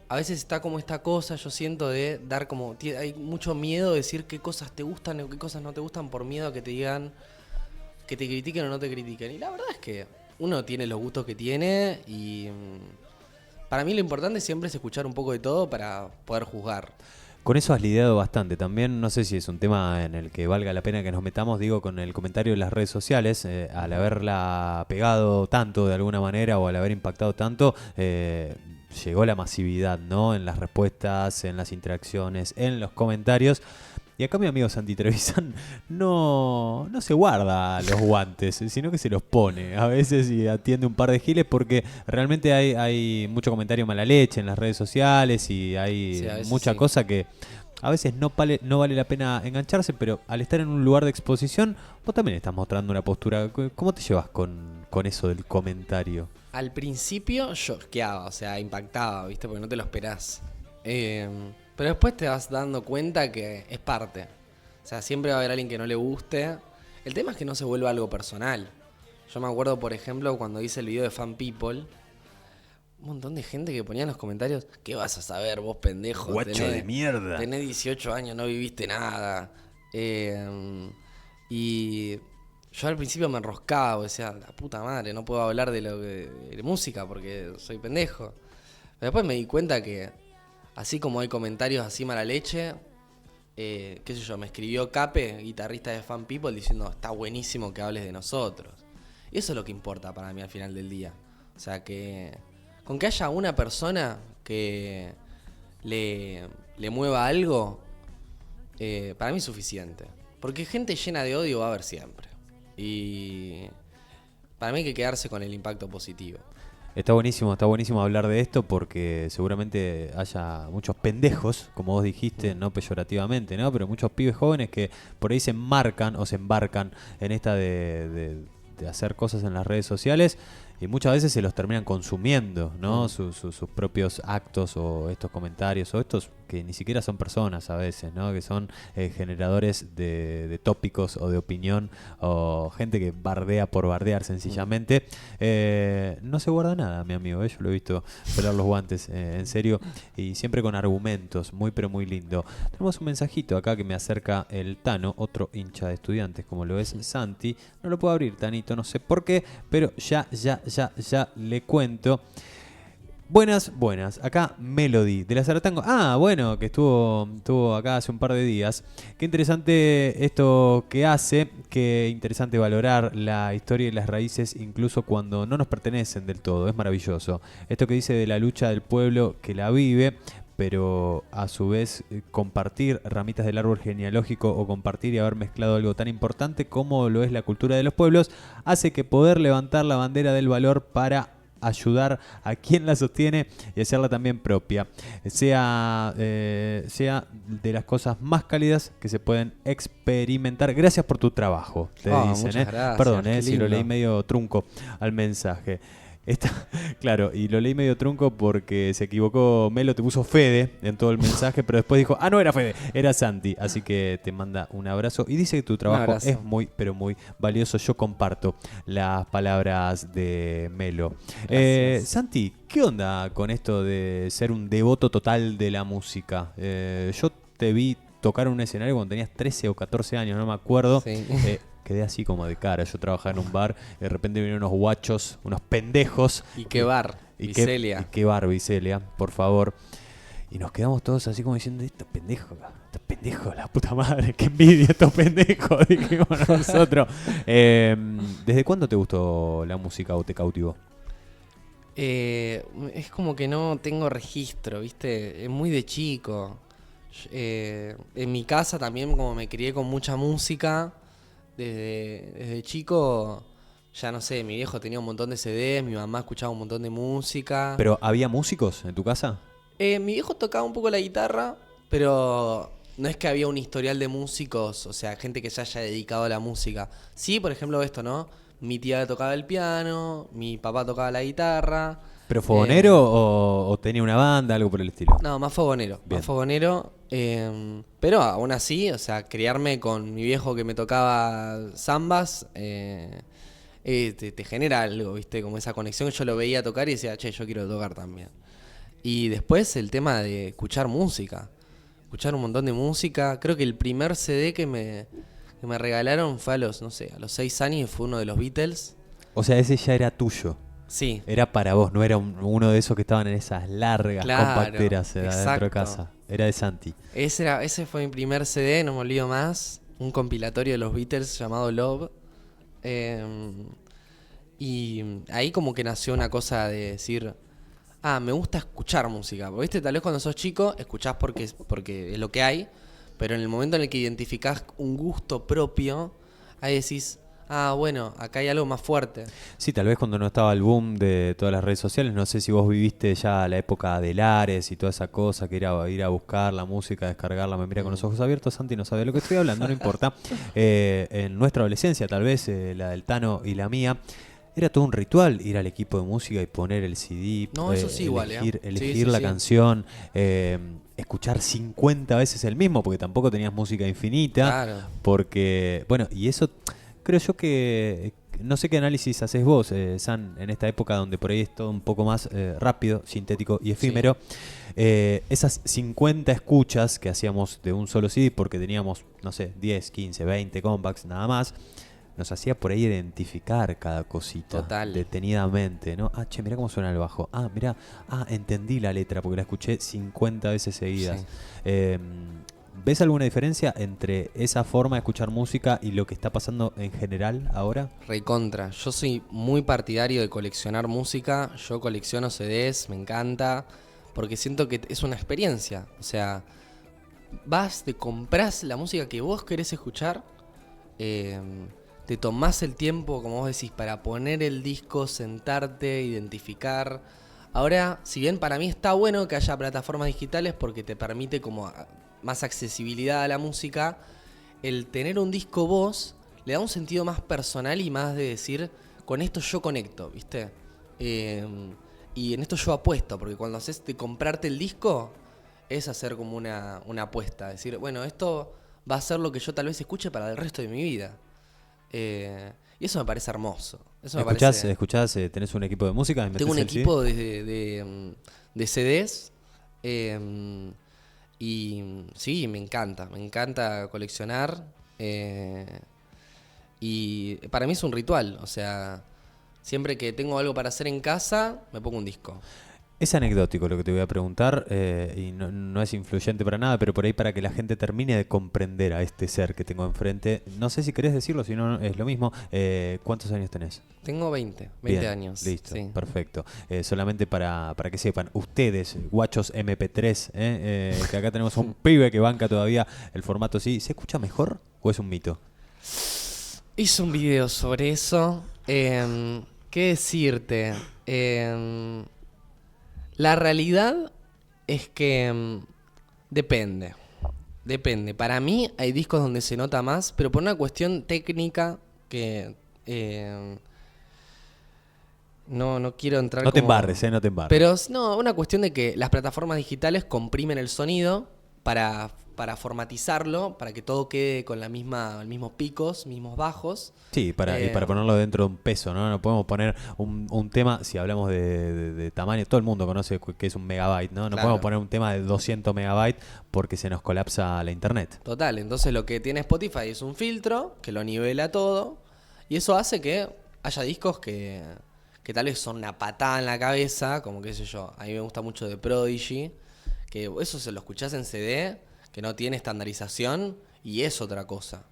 D: a veces está como esta cosa, yo siento, de dar como... Hay mucho miedo de decir qué cosas te gustan o qué cosas no te gustan por miedo a que te digan... que te critiquen o no te critiquen. Y la verdad es que uno tiene los gustos que tiene y para mí lo importante siempre es escuchar un poco de todo para poder juzgar.
C: Con eso has lidiado bastante. También no sé si es un tema en el que valga la pena que nos metamos, digo, con el comentario de las redes sociales. Al haberla pegado tanto de alguna manera o al haber impactado tanto, llegó la masividad, ¿no? En las respuestas, en las interacciones, en los comentarios. Y acá mi amigo Santi Trevisan no se guarda los guantes, sino que se los pone a veces y atiende un par de giles porque realmente hay mucho comentario mala leche en las redes sociales y hay mucha cosa que a veces no vale la pena engancharse, pero al estar en un lugar de exposición, vos también estás mostrando una postura. ¿Cómo te llevas con eso del comentario?
D: Al principio choqueaba, o sea, impactaba, ¿viste? Porque no te lo esperás. Pero después te vas dando cuenta que es parte. O sea, siempre va a haber alguien que no le guste. El tema es que no se vuelva algo personal. Yo me acuerdo, por ejemplo, cuando hice el video de Fan People, un montón de gente que ponía en los comentarios, ¿qué vas a saber vos, pendejo?
C: Guacho de mierda.
D: Tenés 18 años, no viviste nada. Y yo al principio me enroscaba, decía, la puta madre, no puedo hablar de música porque soy pendejo. Pero después me di cuenta que así como hay comentarios así mala leche, qué sé yo, me escribió Cape, guitarrista de Fan People, diciendo, está buenísimo que hables de nosotros. Y eso es lo que importa para mí al final del día. O sea, que con que haya una persona que le mueva algo, para mí es suficiente. Porque gente llena de odio va a haber siempre. Y para mí hay que quedarse con el impacto positivo.
C: Está buenísimo hablar de esto porque seguramente haya muchos pendejos, como vos dijiste, no peyorativamente, ¿no? Pero muchos pibes jóvenes que por ahí se enmarcan o se embarcan en esta de hacer cosas en las redes sociales y muchas veces se los terminan consumiendo, ¿no? Sus propios actos o estos comentarios o estos que ni siquiera son personas a veces, ¿no? Que son generadores de tópicos o de opinión o gente que bardea por bardear sencillamente. No se guarda nada, mi amigo, yo lo he visto pelar los guantes, en serio, y siempre con argumentos, muy pero muy lindo. Tenemos un mensajito acá que me acerca el Tano, otro hincha de Estudiantes como lo es Santi. No lo puedo abrir, Tanito, no sé por qué, pero ya le cuento. Buenas, buenas. Acá Melody de la Zaratango. Ah, bueno, que estuvo acá hace un par de días. Qué interesante esto que hace. Qué interesante valorar la historia y las raíces incluso cuando no nos pertenecen del todo. Es maravilloso. Esto que dice de la lucha del pueblo que la vive, pero a su vez compartir ramitas del árbol genealógico o compartir y haber mezclado algo tan importante como lo es la cultura de los pueblos, hace que poder levantar la bandera del valor para ayudar a quien la sostiene y hacerla también propia, sea de las cosas más cálidas que se pueden experimentar. Gracias por tu trabajo, te dicen.
D: Muchas gracias,
C: Perdón,
D: qué
C: si lo
D: lindo.
C: leí medio trunco al mensaje. Claro, y lo leí medio trunco porque se equivocó Melo, te puso Fede en todo el mensaje, pero después dijo, no era Fede, era Santi. Así que te manda un abrazo y dice que tu trabajo
D: abrazo.
C: es muy, pero muy valioso. Yo comparto las palabras de Melo.
D: Gracias.
C: Santi, ¿qué onda con esto de ser un devoto total de la música? Yo te vi tocar en un escenario cuando tenías 13 o 14 años, no me acuerdo.
D: Sí.
C: Quedé así como de cara. Yo trabajaba en un bar y de repente vinieron unos guachos, unos pendejos.
D: ¿Y qué bar? Vicelia.
C: Qué bar, Vicelia, por favor. Y nos quedamos todos así como diciendo, estos pendejos, la puta madre, qué envidia estos pendejos, dijimos nosotros. ¿Desde cuándo te gustó la música o te cautivó?
D: Es como que no tengo registro, ¿viste? Es muy de chico. En mi casa también, como me crié con mucha música, desde chico, ya no sé, mi viejo tenía un montón de CDs, mi mamá escuchaba un montón de música.
C: ¿Pero había músicos en tu casa?
D: Mi viejo tocaba un poco la guitarra, pero no es que había un historial de músicos, o sea, gente que se haya dedicado a la música. Sí, por ejemplo, esto, ¿no? Mi tía tocaba el piano, mi papá tocaba la guitarra.
C: ¿Pero fogonero o tenía una banda, algo por el estilo?
D: No, más fogonero.
C: Bien.
D: Más fogonero. Pero aún así, o sea, criarme con mi viejo que me tocaba zambas, te genera algo, ¿viste? Como esa conexión. Yo lo veía tocar y decía, che, yo quiero tocar también. Y después el tema de escuchar música. Escuchar un montón de música. Creo que el primer CD que me regalaron fue a los 6 años y fue uno de los Beatles.
C: O sea, ese ya era tuyo.
D: Sí.
C: Era para vos, no era uno de esos que estaban en esas largas
D: Claro,
C: compacteras dentro de
D: exacto.
C: casa. Era de Santi.
D: Ese fue mi primer CD, no me olvido más. Un compilatorio de los Beatles llamado Love. Y ahí como que nació una cosa de decir, me gusta escuchar música. Porque, ¿viste? Tal vez cuando sos chico escuchás porque es lo que hay, pero en el momento en el que identificás un gusto propio, ahí decís, bueno, acá hay algo más fuerte.
C: Sí, tal vez cuando no estaba el boom de todas las redes sociales, no sé si vos viviste ya la época de Lares y toda esa cosa, que era ir a buscar la música, descargarla, me mira con los ojos abiertos, Santi no sabe de lo que estoy hablando, no importa. En nuestra adolescencia, tal vez, la del Tano y la mía, era todo un ritual ir al equipo de música y poner el CD,
D: No, eso sí, igual,
C: elegir
D: Sí,
C: la
D: sí.
C: canción, escuchar 50 veces el mismo, porque tampoco tenías música infinita,
D: Claro.
C: porque, bueno, y eso creo yo que, no sé qué análisis haces vos, San, en esta época donde por ahí es todo un poco más rápido, sintético y efímero. Esas 50 escuchas que hacíamos de un solo CD, porque teníamos, no sé, 10, 15, 20 compacts, nada más, nos hacía por ahí identificar cada cosita.
D: Total.
C: Detenidamente, ¿no? Che, mirá cómo suena el bajo. Mirá, entendí la letra porque la escuché 50 veces seguidas.
D: Sí.
C: ¿Ves alguna diferencia entre esa forma de escuchar música y lo que está pasando en general ahora?
D: Recontra. Yo soy muy partidario de coleccionar música. Yo colecciono CDs, me encanta. Porque siento que es una experiencia. O sea, te comprás la música que vos querés escuchar. Te tomás el tiempo, como vos decís, para poner el disco, sentarte, identificar. Ahora, si bien para mí está bueno que haya plataformas digitales porque te permite como más accesibilidad a la música, el tener un disco vos le da un sentido más personal y más de decir, con esto yo conecto, ¿viste? Y en esto yo apuesto, porque cuando haces de comprarte el disco, es hacer como una apuesta. Decir, bueno, esto va a ser lo que yo tal vez escuche para el resto de mi vida. Y eso me parece hermoso. Eso me parece...
C: ¿Escuchás? ¿Tenés un equipo de música?
D: Tengo un
C: ¿Metés el CD?
D: equipo de CDs. Y sí, me encanta coleccionar. Y para mí es un ritual. O sea, siempre que tengo algo para hacer en casa, me pongo un disco.
C: Es anecdótico lo que te voy a preguntar y no es influyente para nada, pero por ahí para que la gente termine de comprender a este ser que tengo enfrente. No sé si querés decirlo, si no es lo mismo. ¿Cuántos años tenés?
D: Tengo 20
C: Bien,
D: años.
C: Listo,
D: Sí.
C: perfecto. Solamente para que sepan, ustedes, guachos MP3, que acá tenemos un pibe que banca todavía el formato así, ¿se escucha mejor o es un mito?
D: Hice un video sobre eso. ¿Qué decirte? La realidad es que depende. Depende. Para mí hay discos donde se nota más, pero por una cuestión técnica que no quiero entrar
C: No te
D: como...
C: embarres, no te embarres.
D: Pero no, una cuestión de que las plataformas digitales comprimen el sonido para formatizarlo, para que todo quede con los mismos picos, mismos bajos.
C: Sí, y para ponerlo dentro de un peso, ¿no? No podemos poner un tema, si hablamos de tamaño, todo el mundo conoce que es un megabyte, ¿no? No
D: Claro.
C: podemos poner un tema de 200 megabytes porque se nos colapsa la internet.
D: Total, entonces lo que tiene Spotify es un filtro que lo nivela todo y eso hace que haya discos que tal vez son una patada en la cabeza, como qué sé yo, a mí me gusta mucho de Prodigy, que eso se lo escuchás en CD, que no tiene estandarización y es otra cosa.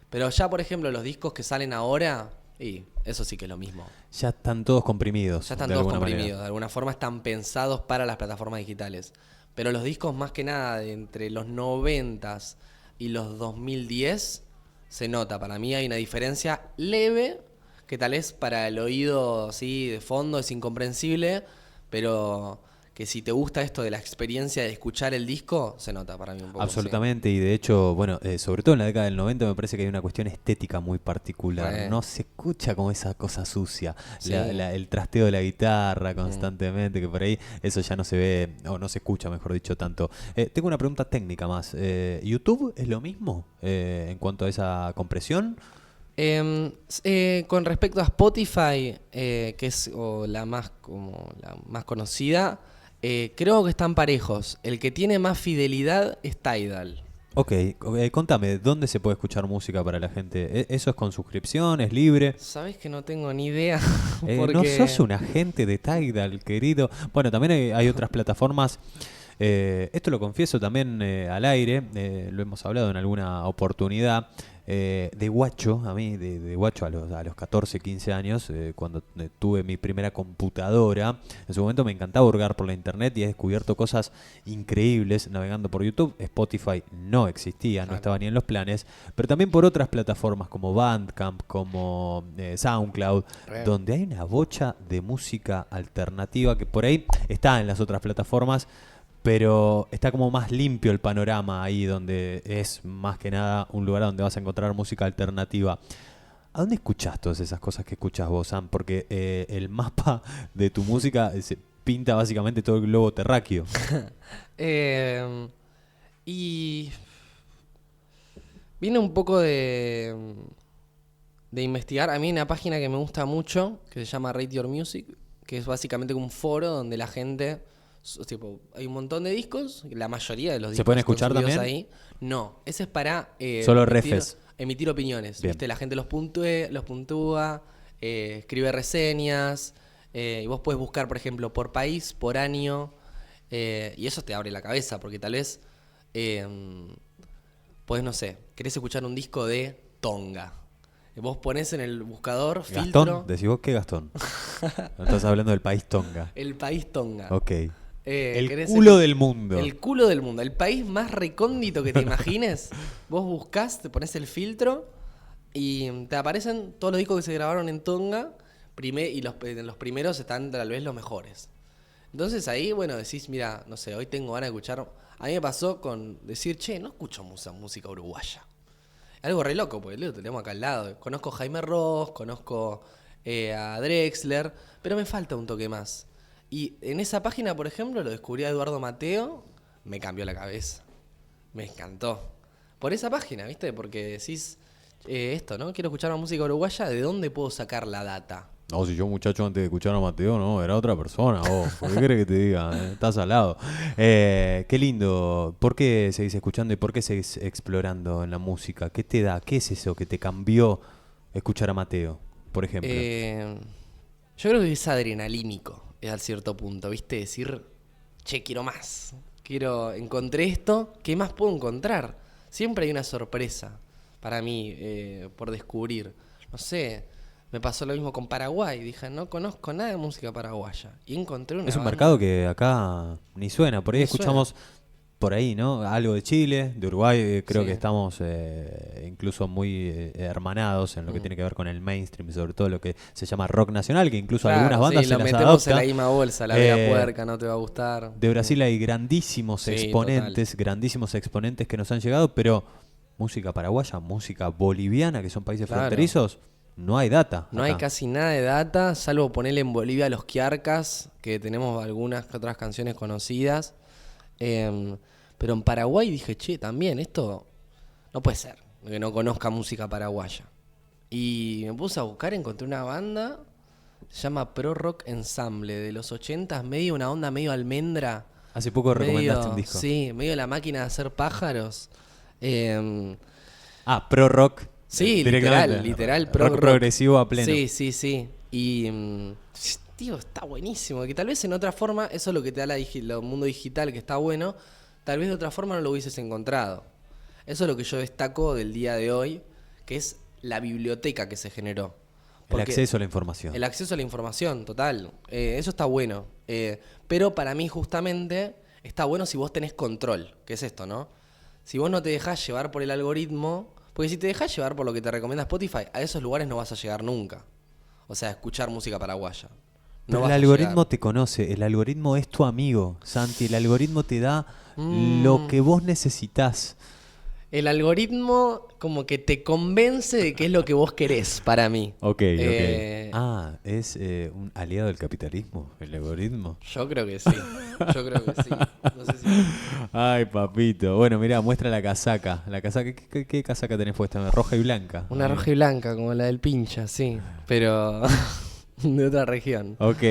D: Pero ya, por ejemplo, los discos que salen ahora, y eso sí que es lo mismo.
C: Ya están todos comprimidos.
D: Ya están
C: de
D: todos
C: alguna
D: comprimidos,
C: manera.
D: de alguna forma están pensados para las plataformas digitales. Pero los discos más que nada de entre los 90s y los 2010 se nota. Para mí hay una diferencia leve que tal vez para el oído así de fondo es incomprensible, pero que si te gusta esto de la experiencia de escuchar el disco, se nota para mí un poco.
C: Absolutamente, y de hecho, bueno, sobre todo en la década del 90 me parece que hay una cuestión estética muy particular.
D: Re.
C: No se escucha como esa cosa sucia,
D: Sí.
C: el trasteo de la guitarra constantemente, que por ahí eso ya no se ve, o no se escucha, mejor dicho, tanto. Tengo una pregunta técnica más. ¿YouTube es lo mismo en cuanto a esa compresión?
D: Con respecto a Spotify, que es la más conocida, creo que están parejos. El que tiene más fidelidad es Tidal.
C: Ok, contame, ¿dónde se puede escuchar música para la gente? ¿Eso es con suscripción? ¿Es libre?
D: Sabes que no tengo ni idea.
C: No
D: Porque
C: sos un agente de Tidal, querido. Bueno, también hay otras plataformas. Esto lo confieso también al aire, lo hemos hablado en alguna oportunidad. De guacho, a mí, de guacho a los 14, 15 años, cuando tuve mi primera computadora, en su momento me encantaba hurgar por la internet y he descubierto cosas increíbles navegando por YouTube. Spotify no existía, no
D: Claro.
C: estaba ni en los planes, pero también por otras plataformas como Bandcamp, como SoundCloud,
D: Re.
C: donde hay una bocha de música alternativa que por ahí está en las otras plataformas, pero está como más limpio el panorama ahí, donde es más que nada un lugar donde vas a encontrar música alternativa. ¿A dónde escuchás todas esas cosas que escuchás vos, Sam? Porque el mapa de tu música se pinta básicamente todo el globo terráqueo.
D: Y viene un poco de investigar. A mí hay una página que me gusta mucho, que se llama Rate Your Music, que es básicamente un foro donde la gente... Tipo, hay un montón de discos, la mayoría de los discos
C: ¿Se pueden escuchar
D: están subidos
C: también?
D: ahí. No, ese es para
C: Solo
D: emitir,
C: refes.
D: emitir opiniones.
C: Bien.
D: ¿Viste? La gente los puntúa, escribe reseñas, y vos puedes buscar, por ejemplo, por país, por año, y eso te abre la cabeza, porque tal vez podés, no sé, querés escuchar un disco de Tonga. Vos ponés en el buscador filtro
C: ¿Gastón? ¿Decís vos qué Gastón? No estás hablando del país Tonga.
D: el país Tonga.
C: Ok. El
D: ¿Querés
C: culo del mundo.
D: El culo del mundo. El país más recóndito que te imagines. Vos buscás, te pones el filtro y te aparecen todos los discos que se grabaron en Tonga. Y los primeros están tal vez los mejores. Entonces ahí, bueno, decís, mira, no sé, hoy tengo ganas de escuchar. A mí me pasó con decir, che, no escucho música uruguaya. Algo re loco, porque lo tenemos acá al lado. Conozco a Jaime Ross, conozco a Drexler, pero me falta un toque más. Y en esa página, por ejemplo, lo descubrí a Eduardo Mateo, me cambió la cabeza. Me encantó. Por esa página, ¿viste? Porque decís esto, ¿no? Quiero escuchar una música uruguaya, ¿de dónde puedo sacar la data?
C: No, si yo muchacho antes de escuchar a Mateo, no, era otra persona, vos. ¿Qué querés que te diga? Estás al lado. Qué lindo. ¿Por qué seguís escuchando y por qué seguís explorando en la música? ¿Qué te da? ¿Qué es eso que te cambió escuchar a Mateo, por ejemplo?
D: Yo creo que es adrenalínico. al cierto punto, ¿viste? Decir, che, quiero más. Encontré esto, ¿qué más puedo encontrar? Siempre hay una sorpresa para mí por descubrir. No sé, me pasó lo mismo con Paraguay. Dije, no conozco nada de música paraguaya. Y encontré una
C: Es un
D: banda.
C: mercado que acá ni suena. Por ahí
D: Ni
C: escuchamos por ahí, ¿no? Algo de Chile, de Uruguay. Creo
D: Sí.
C: que estamos incluso muy hermanados en lo que tiene que ver con el mainstream, sobre todo lo que se llama rock nacional, que incluso
D: Claro,
C: algunas bandas
D: sí,
C: se
D: lo
C: las
D: metemos en
C: adopta.
D: la misma bolsa, la vea
C: Eh,
D: puerca, no te va a gustar.
C: De Brasil hay grandísimos
D: Sí,
C: grandísimos exponentes que nos han llegado, pero música paraguaya, música boliviana, que son países
D: Claro.
C: fronterizos, no hay data.
D: No hay
C: acá.
D: casi nada de data, salvo ponerle en Bolivia Los Quiarcas, que tenemos algunas que otras canciones conocidas. Pero en Paraguay dije, che, también, esto no puede ser, que no conozca música paraguaya. Y me puse a buscar, encontré una banda, se llama Pro Rock Ensemble, de los 80s, medio una onda medio almendra.
C: Hace poco recomendaste
D: medio,
C: un disco.
D: Sí, medio la máquina de hacer pájaros.
C: Pro rock.
D: Sí,
C: directamente.
D: literal,
C: rock progresivo a pleno.
D: Sí. Y, tío, está buenísimo. Que tal vez en otra forma, eso es lo que te da el mundo digital, que está bueno, tal vez de otra forma no lo hubieses encontrado. Eso es lo que yo destaco del día de hoy, que es la biblioteca que se generó.
C: El
D: Porque
C: acceso a la información.
D: el acceso a la información, total. Eso está bueno. Pero para mí, justamente, está bueno si vos tenés control, que es esto, ¿no? Si vos no te dejás llevar por el algoritmo, porque si te dejás llevar por lo que te recomienda Spotify, a esos lugares no vas a llegar nunca. O sea, escuchar música paraguaya.
C: Pero
D: vas
C: el
D: a
C: algoritmo
D: llegar.
C: te conoce, el algoritmo es tu amigo, Santi. El algoritmo te da
D: Mm.
C: lo que vos necesitas.
D: El algoritmo como que te convence de qué es lo que vos querés, para mí.
C: Ok.
D: Eh,
C: Es un aliado del capitalismo, el algoritmo.
D: Yo creo que sí. Yo creo que sí. No sé si...
C: Ay, papito. Bueno, mirá, muestra la casaca. La casaca, ¿qué casaca tenés puesta? Roja y blanca.
D: Una roja y blanca, como la del pincha, sí. Pero de otra región.
C: Ok.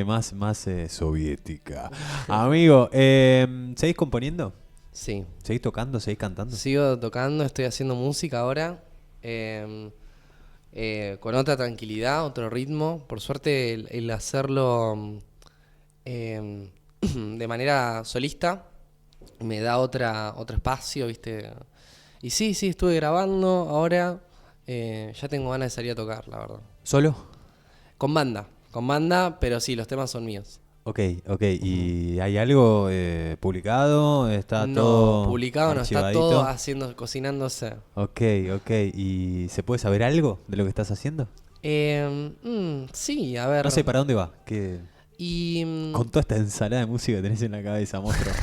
C: Más soviética. Amigo, ¿seguís componiendo?
D: Sí.
C: ¿Seguís tocando? ¿Seguís cantando?
D: Sigo tocando, estoy haciendo música ahora. Con otra tranquilidad, otro ritmo. Por suerte, el hacerlo de manera solista me da otro espacio, ¿viste? Y sí, estuve grabando ahora. Ya tengo ganas de salir a tocar, la verdad.
C: ¿Solo?
D: Con banda, pero sí, los temas son míos.
C: Ok. ¿Y hay algo publicado? ¿Está todo
D: publicado no, está
C: archivadito?
D: todo cocinándose.
C: Ok. ¿Y se puede saber algo de lo que estás haciendo?
D: Sí, a ver.
C: No sé, ¿para dónde va?
D: Y
C: Con toda esta ensalada de música que tenés en la cabeza, monstruo.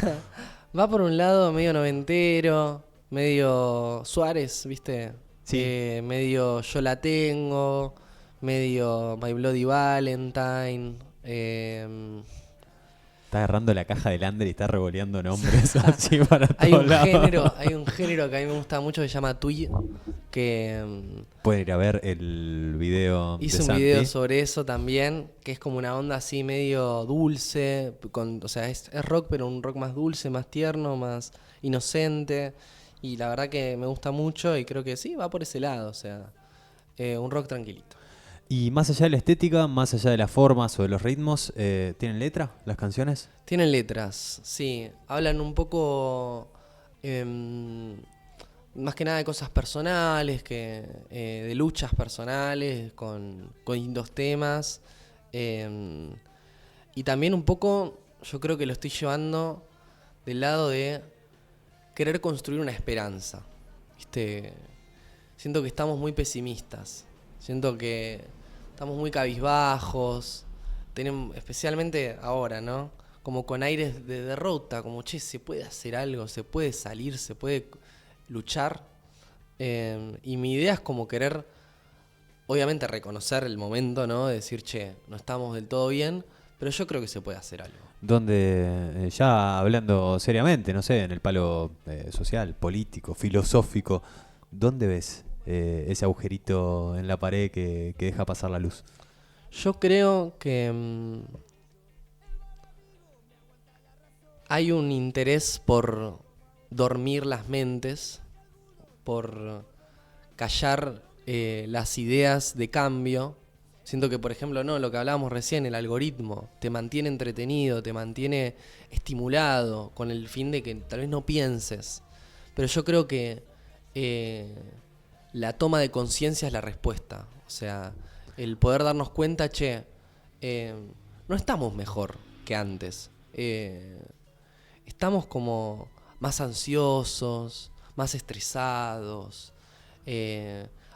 D: va por un lado medio noventero, medio Suárez, ¿viste?
C: Sí.
D: Medio Yo la tengo, medio My Bloody Valentine.
C: Está agarrando la caja del Ander y está revoleando nombres así para
D: Hay
C: todos
D: un
C: lados.
D: género que a mí me gusta mucho que se llama Tui, que
C: Pueden ir a ver el video de
D: hice un
C: Santi.
D: video sobre eso también, que es como una onda así medio dulce, o sea, es rock, pero un rock más dulce, más tierno, más inocente. Y la verdad que me gusta mucho y creo que sí, va por ese lado, o sea, un rock tranquilito.
C: Y más allá de la estética, más allá de las formas o de los ritmos, ¿tienen letra las canciones?
D: Tienen letras, sí, hablan un poco más que nada de cosas personales, de luchas personales con distintos temas. Y también un poco, yo creo que lo estoy llevando del lado de querer construir una esperanza. ¿Viste? Siento que estamos muy pesimistas. Siento que estamos muy cabizbajos. Tenemos, especialmente ahora, ¿no? Como con aires de derrota, como, che, se puede hacer algo, se puede salir, se puede luchar. Y mi idea es como querer, obviamente, reconocer el momento, ¿no? De decir, che, no estamos del todo bien, pero yo creo que se puede hacer algo.
C: Donde, ya hablando seriamente, no sé, en el palo social, político, filosófico, ¿dónde ves ese agujerito en la pared que deja pasar la luz?
D: Yo creo que hay un interés por dormir las mentes, por callar las ideas de cambio, Siento que, por ejemplo, no, lo que hablábamos recién, el algoritmo, te mantiene entretenido, te mantiene estimulado, con el fin de que tal vez no pienses. Pero yo creo que la toma de conciencia es la respuesta. O sea, el poder darnos cuenta, no estamos mejor que antes. Estamos como más ansiosos, más estresados.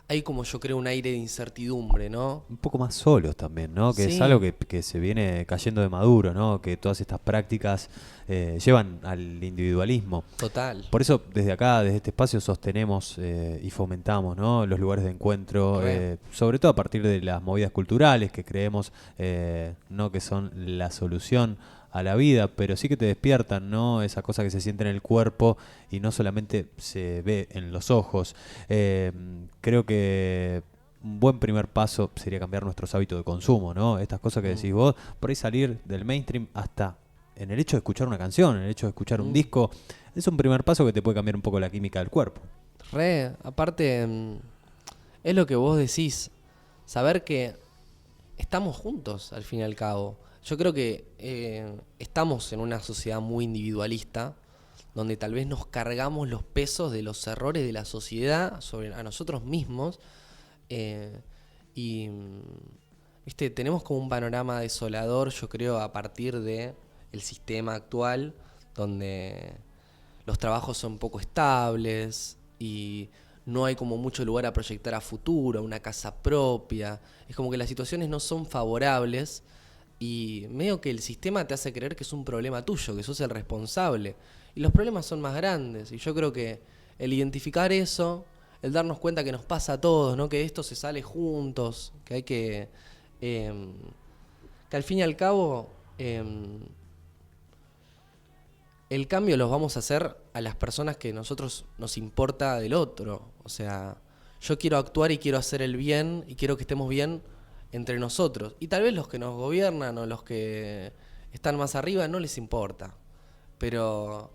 D: Hay como yo creo un aire de incertidumbre, ¿no?
C: Un poco más solos también, ¿no? Que
D: Sí.
C: es algo que se viene cayendo de maduro, ¿no? Que todas estas prácticas llevan al individualismo.
D: Total.
C: Por eso, desde acá, desde este espacio, sostenemos y fomentamos, ¿no? Los lugares de encuentro, sobre todo a partir de las movidas culturales que creemos no que son la solución a la vida, pero sí que te despiertan, ¿no? Esa cosa que se siente en el cuerpo y no solamente se ve en los ojos. Creo que un buen primer paso sería cambiar nuestros hábitos de consumo, ¿no? Estas cosas que decís vos, por ahí salir del mainstream hasta en el hecho de escuchar una canción, en el hecho de escuchar un disco, es un primer paso que te puede cambiar un poco la química del cuerpo.
D: Aparte, es lo que vos decís, saber que estamos juntos al fin y al cabo. Yo creo que estamos en una sociedad muy individualista, donde tal vez nos cargamos los pesos de los errores de la sociedad a nosotros mismos, y ¿viste? Tenemos como un panorama desolador, yo creo, a partir de el sistema actual, donde los trabajos son poco estables y no hay como mucho lugar a proyectar a futuro, una casa propia. Es como que las situaciones no son favorables y medio que el sistema te hace creer que es un problema tuyo, que sos el responsable. Y los problemas son más grandes. Y yo creo que el identificar eso, el darnos cuenta que nos pasa a todos, ¿no? Que esto se sale juntos, que hay que al fin y al cabo el cambio los vamos a hacer a las personas que nosotros nos importa del otro. O sea, yo quiero actuar y quiero hacer el bien y quiero que estemos bien entre nosotros. Y tal vez los que nos gobiernan o los que están más arriba no les importa. Pero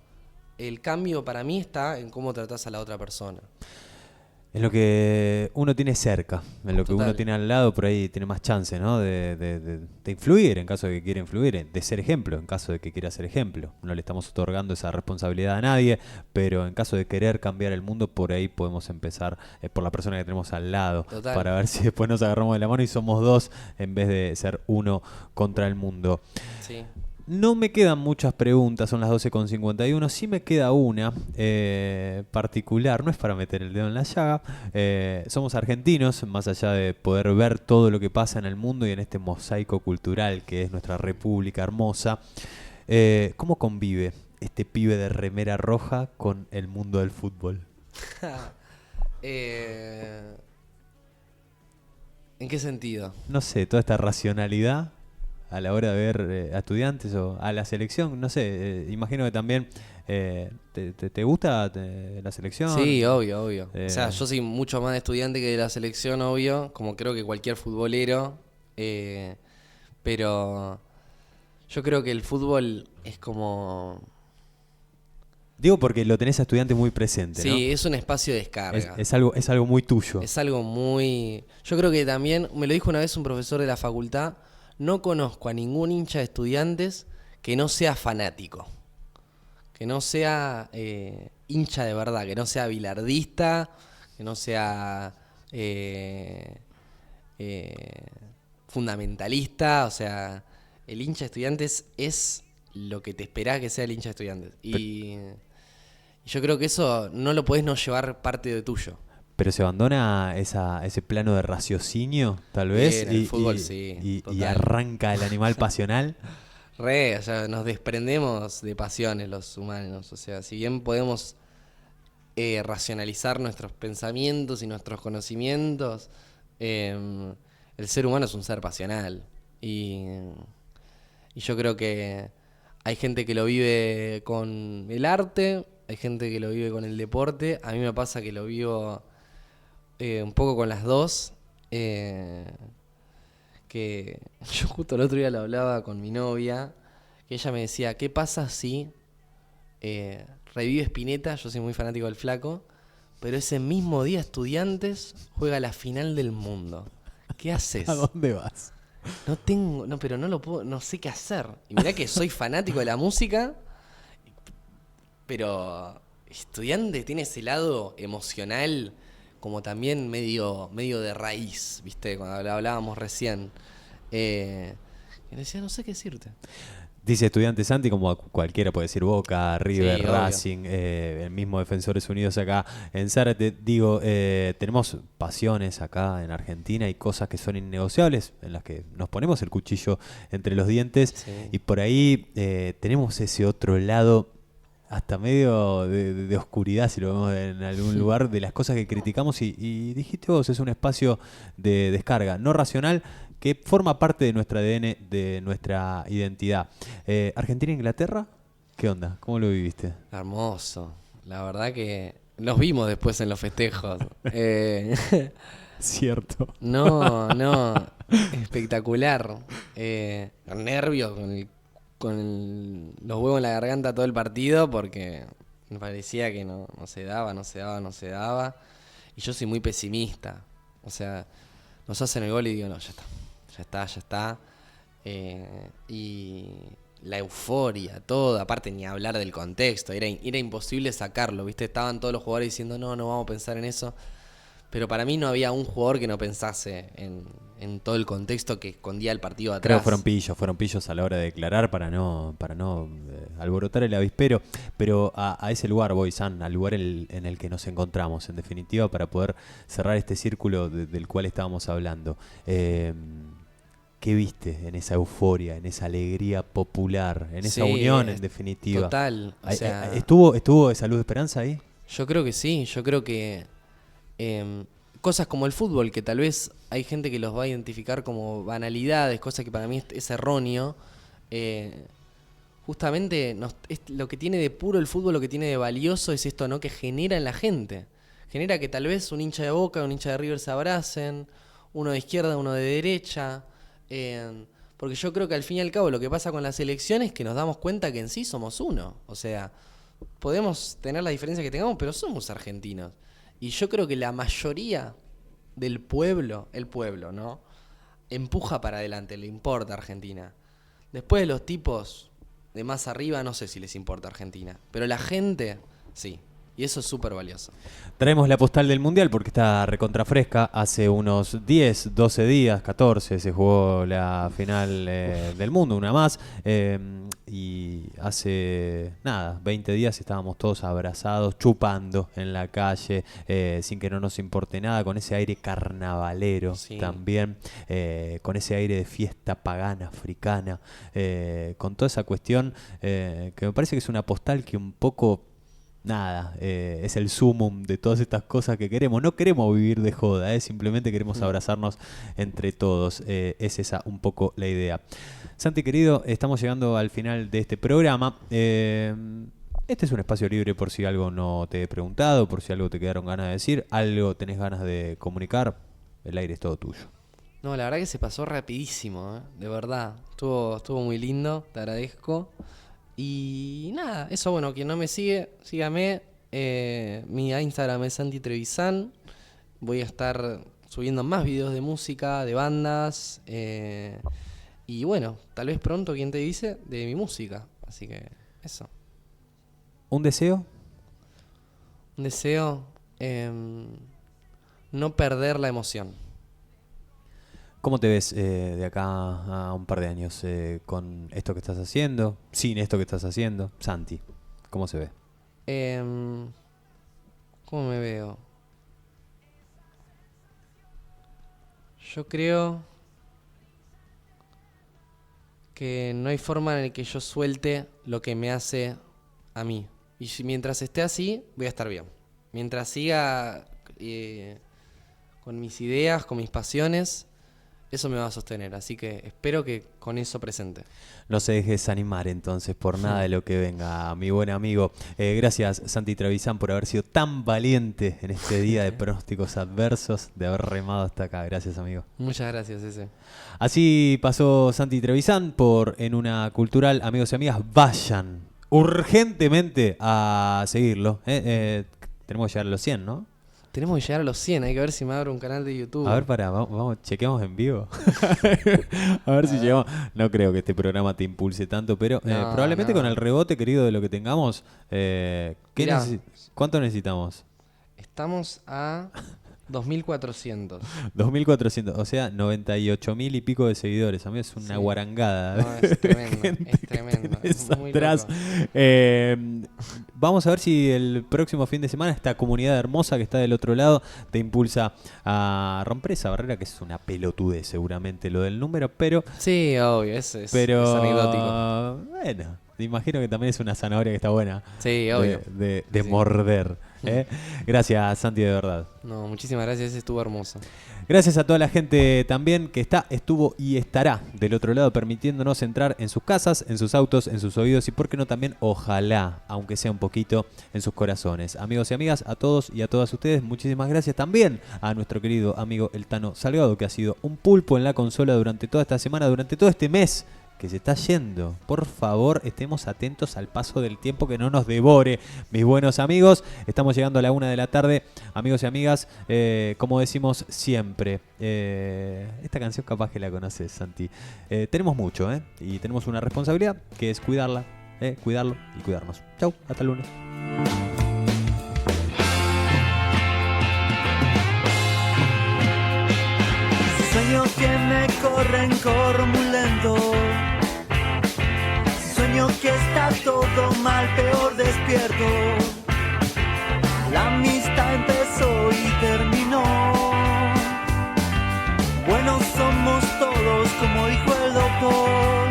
D: el cambio para mí está en cómo tratás a la otra persona.
C: En lo que uno tiene cerca, en lo que
D: Total.
C: uno tiene al lado, por ahí tiene más chance, ¿no? De influir en caso de que quiera influir, de ser ejemplo en caso de que quiera ser ejemplo. No le estamos otorgando esa responsabilidad a nadie, pero en caso de querer cambiar el mundo, por ahí podemos empezar por la persona que tenemos al lado.
D: Total.
C: Para ver si después nos agarramos de la mano y somos dos en vez de ser uno contra el mundo.
D: Sí.
C: No me quedan muchas preguntas, son las 12:51. Sí me queda una particular, no es para meter el dedo en la llaga. Somos argentinos, más allá de poder ver todo lo que pasa en el mundo y en este mosaico cultural que es nuestra república hermosa. ¿Cómo convive este pibe de remera roja con el mundo del fútbol?
D: ¿En qué sentido?
C: No sé, toda esta racionalidad a la hora de ver a estudiantes o a la selección, no sé, imagino que también ¿te gusta la selección?
D: Sí, obvio. O sea, yo soy mucho más de estudiante que de la selección, obvio, como creo que cualquier futbolero, pero yo creo que el fútbol es como...
C: Digo porque lo tenés a estudiantes muy presente, ¿no?
D: Sí, es un espacio de descarga.
C: Es algo muy tuyo.
D: Es algo muy... Yo creo que también, me lo dijo una vez un profesor de la facultad, no conozco a ningún hincha de estudiantes que no sea fanático. Que no sea hincha de verdad, que no sea bilardista, que no sea fundamentalista. O sea, el hincha de estudiantes es lo que te esperás que sea el hincha de estudiantes. Y yo creo que eso no lo podés no llevar parte de tuyo.
C: Pero se abandona ese plano de raciocinio, tal vez,
D: En el fútbol, sí,
C: y
D: total.
C: arranca el animal pasional.
D: O sea, nos desprendemos de pasiones los humanos. O sea, si bien podemos racionalizar nuestros pensamientos y nuestros conocimientos, el ser humano es un ser pasional. Y yo creo que hay gente que lo vive con el arte, hay gente que lo vive con el deporte. A mí me pasa que lo vivo un poco con las dos. Que yo justo el otro día lo hablaba con mi novia, que ella me decía, ¿qué pasa si revive Spinetta? Yo soy muy fanático del Flaco, pero ese mismo día Estudiantes juega la final del mundo. ¿Qué haces?
C: ¿A dónde vas?
D: Pero no lo puedo, no sé qué hacer. Y mirá que soy fanático de la música, pero estudiante tiene ese lado emocional como también medio de raíz, ¿viste? Cuando hablábamos recién. Y decía, no sé qué decirte.
C: Dice Estudiante Santi, como cualquiera puede decir Boca, River,
D: Sí, obvio.
C: Racing, el mismo Defensores Unidos acá en Zárate. Digo, tenemos pasiones acá en Argentina y cosas que son innegociables, en las que nos ponemos el cuchillo entre los dientes.
D: Sí.
C: Y por ahí tenemos ese otro lado, hasta medio de oscuridad, si lo vemos en algún lugar, de las cosas que criticamos. Y dijiste vos, es un espacio de descarga no racional, que forma parte de nuestro ADN, de nuestra identidad. ¿Argentina-Inglaterra? ¿Qué onda? ¿Cómo lo viviste?
D: Hermoso. La verdad que nos vimos después en los festejos.
C: Cierto.
D: No, espectacular. Nervios con los huevos en la garganta todo el partido porque me parecía que no se daba. Y yo soy muy pesimista. O sea, nos hacen el gol y digo, no, ya está. Y la euforia, todo, aparte ni hablar del contexto, era imposible sacarlo, ¿viste? Estaban todos los jugadores diciendo, no vamos a pensar en eso. Pero para mí no había un jugador que no pensase en todo el contexto que escondía el partido atrás.
C: Creo que fueron pillos a la hora de declarar para no alborotar el avispero. Pero a ese lugar voy, San, al lugar en el que nos encontramos, en definitiva, para poder cerrar este círculo del cual estábamos hablando. ¿Qué viste en esa euforia, en esa alegría popular, en esa unión, en definitiva?
D: Total. O sea,
C: ¿Estuvo esa luz de esperanza ahí?
D: Yo creo que sí, cosas como el fútbol, que tal vez hay gente que los va a identificar como banalidades, cosas que para mí es erróneo. Justamente lo que tiene de puro el fútbol, lo que tiene de valioso es esto, ¿no? Que genera en la gente. Genera que tal vez un hincha de Boca, un hincha de River se abracen, uno de izquierda, uno de derecha. Porque yo creo que al fin y al cabo lo que pasa con las elecciones es que nos damos cuenta que en sí somos uno. O sea, podemos tener la diferencia que tengamos, pero somos argentinos. Y yo creo que la mayoría del pueblo, el pueblo, ¿no? Empuja para adelante, le importa Argentina. Después de los tipos de más arriba, no sé si les importa Argentina. Pero la gente, sí. Y eso es súper valioso.
C: Traemos la postal del Mundial porque está recontra fresca. Hace unos 10, 12 días, 14, se jugó la final del mundo, una más. Y hace, 20 días estábamos todos abrazados, chupando en la calle, sin que no nos importe nada, con ese aire carnavalero también, con ese aire de fiesta pagana, africana, con toda esa cuestión que me parece que es una postal que un poco... es el sumum de todas estas cosas que queremos. No queremos vivir de joda, simplemente queremos abrazarnos entre todos. Es esa un poco la idea. Santi querido, estamos llegando al final de este programa. Este es un espacio libre por si algo no te he preguntado, por si algo te quedaron ganas de decir, algo tenés ganas de comunicar. El aire es todo tuyo.
D: No, la verdad que se pasó rapidísimo, de verdad. Estuvo muy lindo, te agradezco. Y nada, eso bueno, quien no me sigue, sígame. Mi Instagram es Santi Trevisan. Voy a estar subiendo más videos de música, de bandas. Y bueno, tal vez pronto, quien te dice, de mi música. Así que eso.
C: ¿Un deseo?
D: Un deseo, no perder la emoción.
C: ¿Cómo te ves de acá a un par de años con esto que estás haciendo, sin esto que estás haciendo? Santi, ¿cómo se ve?
D: ¿Cómo me veo? Yo creo que no hay forma en la que yo suelte lo que me hace a mí. Y mientras esté así, voy a estar bien. Mientras siga con mis ideas, con mis pasiones, eso me va a sostener, así que espero que con eso presente.
C: No se dejes animar entonces por nada de lo que venga, mi buen amigo. Gracias Santi Trevisan por haber sido tan valiente en este día de pronósticos adversos, de haber remado hasta acá. Gracias, amigo.
D: Muchas gracias, ese.
C: Así pasó Santi Trevisan por En Una Cultural. Amigos y amigas, vayan urgentemente a seguirlo. Tenemos que llegar a los 100, ¿no?
D: Tenemos que llegar a los 100, hay que ver si me abro un canal de YouTube.
C: A ver, vamos, chequeamos en vivo. A ver si llegamos. No creo que este programa te impulse tanto, pero
D: No,
C: probablemente
D: no.
C: con el rebote, querido, de lo que tengamos.
D: Mirá.
C: ¿Cuánto necesitamos?
D: Estamos a 2400.
C: 2.400, o sea, 98.000 y pico de seguidores. A mí es una
D: Sí.
C: guarangada.
D: No, es tremendo,
C: Gente
D: es
C: que
D: tremendo.
C: tenés
D: Es muy
C: atrás.
D: loco.
C: Vamos a ver si el próximo fin de semana esta comunidad hermosa que está del otro lado te impulsa a romper esa barrera, que es una pelotudez seguramente lo del número, pero
D: Sí, obvio, es anecdótico.
C: bueno, te imagino que también es una zanahoria que está buena
D: Sí, obvio.
C: de
D: Sí.
C: morder. Gracias, Santi, de verdad.
D: No, muchísimas gracias, estuvo hermoso.
C: Gracias a toda la gente también que está, estuvo y estará del otro lado permitiéndonos entrar en sus casas, en sus autos, en sus oídos y, por qué no, también, ojalá, aunque sea un poquito, en sus corazones. Amigos y amigas, a todos y a todas ustedes, muchísimas gracias también a nuestro querido amigo el Tano Salgado, que ha sido un pulpo en la consola durante toda esta semana, durante todo este mes que se está yendo. Por favor, estemos atentos al paso del tiempo, que no nos devore, mis buenos amigos. Estamos llegando a la 1 de la tarde, amigos y amigas. Como decimos siempre, esta canción capaz que la conoces, Santi. Tenemos mucho, y tenemos una responsabilidad, que es cuidarla, cuidarlo y cuidarnos. Chau, hasta el lunes.
E: Sueño que me corren cormulento. Sueño que está todo mal, peor despierto. La amistad empezó y terminó. Buenos somos todos, como dijo el doctor.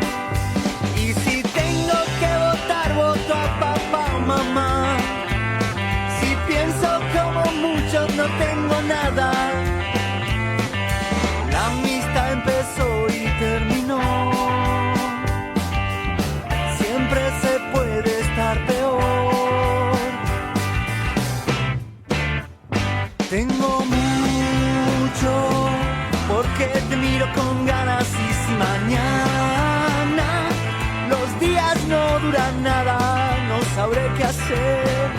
E: Y si tengo que votar, voto a papá o mamá. Si pienso como muchos, no tengo nada. La amistad empezó y terminó. Siempre se puede estar peor. Tengo mucho porque te miro con ganas, y si mañana los días no duran nada, no sabré qué hacer.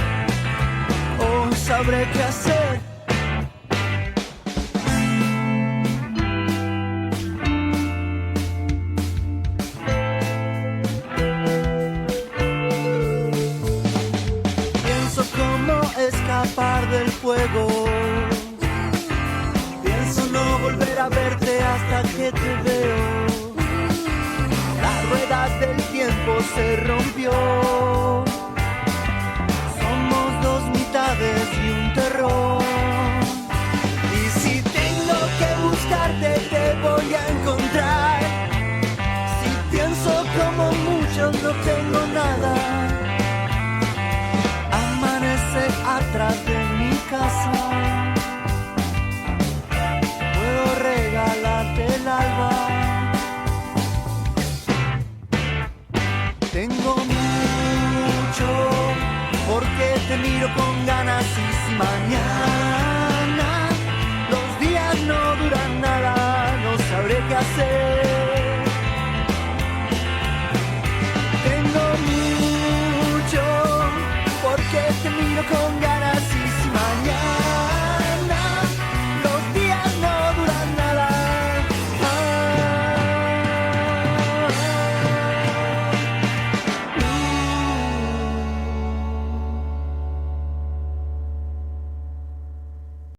E: Oh, sabré qué hacer. Escapar del fuego. Pienso no volver a verte hasta que te veo. La rueda del tiempo se rompió. Somos dos mitades y un terror. Y si tengo que buscarte, te voy a encontrar. Si pienso como muchos, no tengo nada. Atrás de mi casa puedo regalarte el alba. Tengo mucho porque te miro con ganas, y si mañana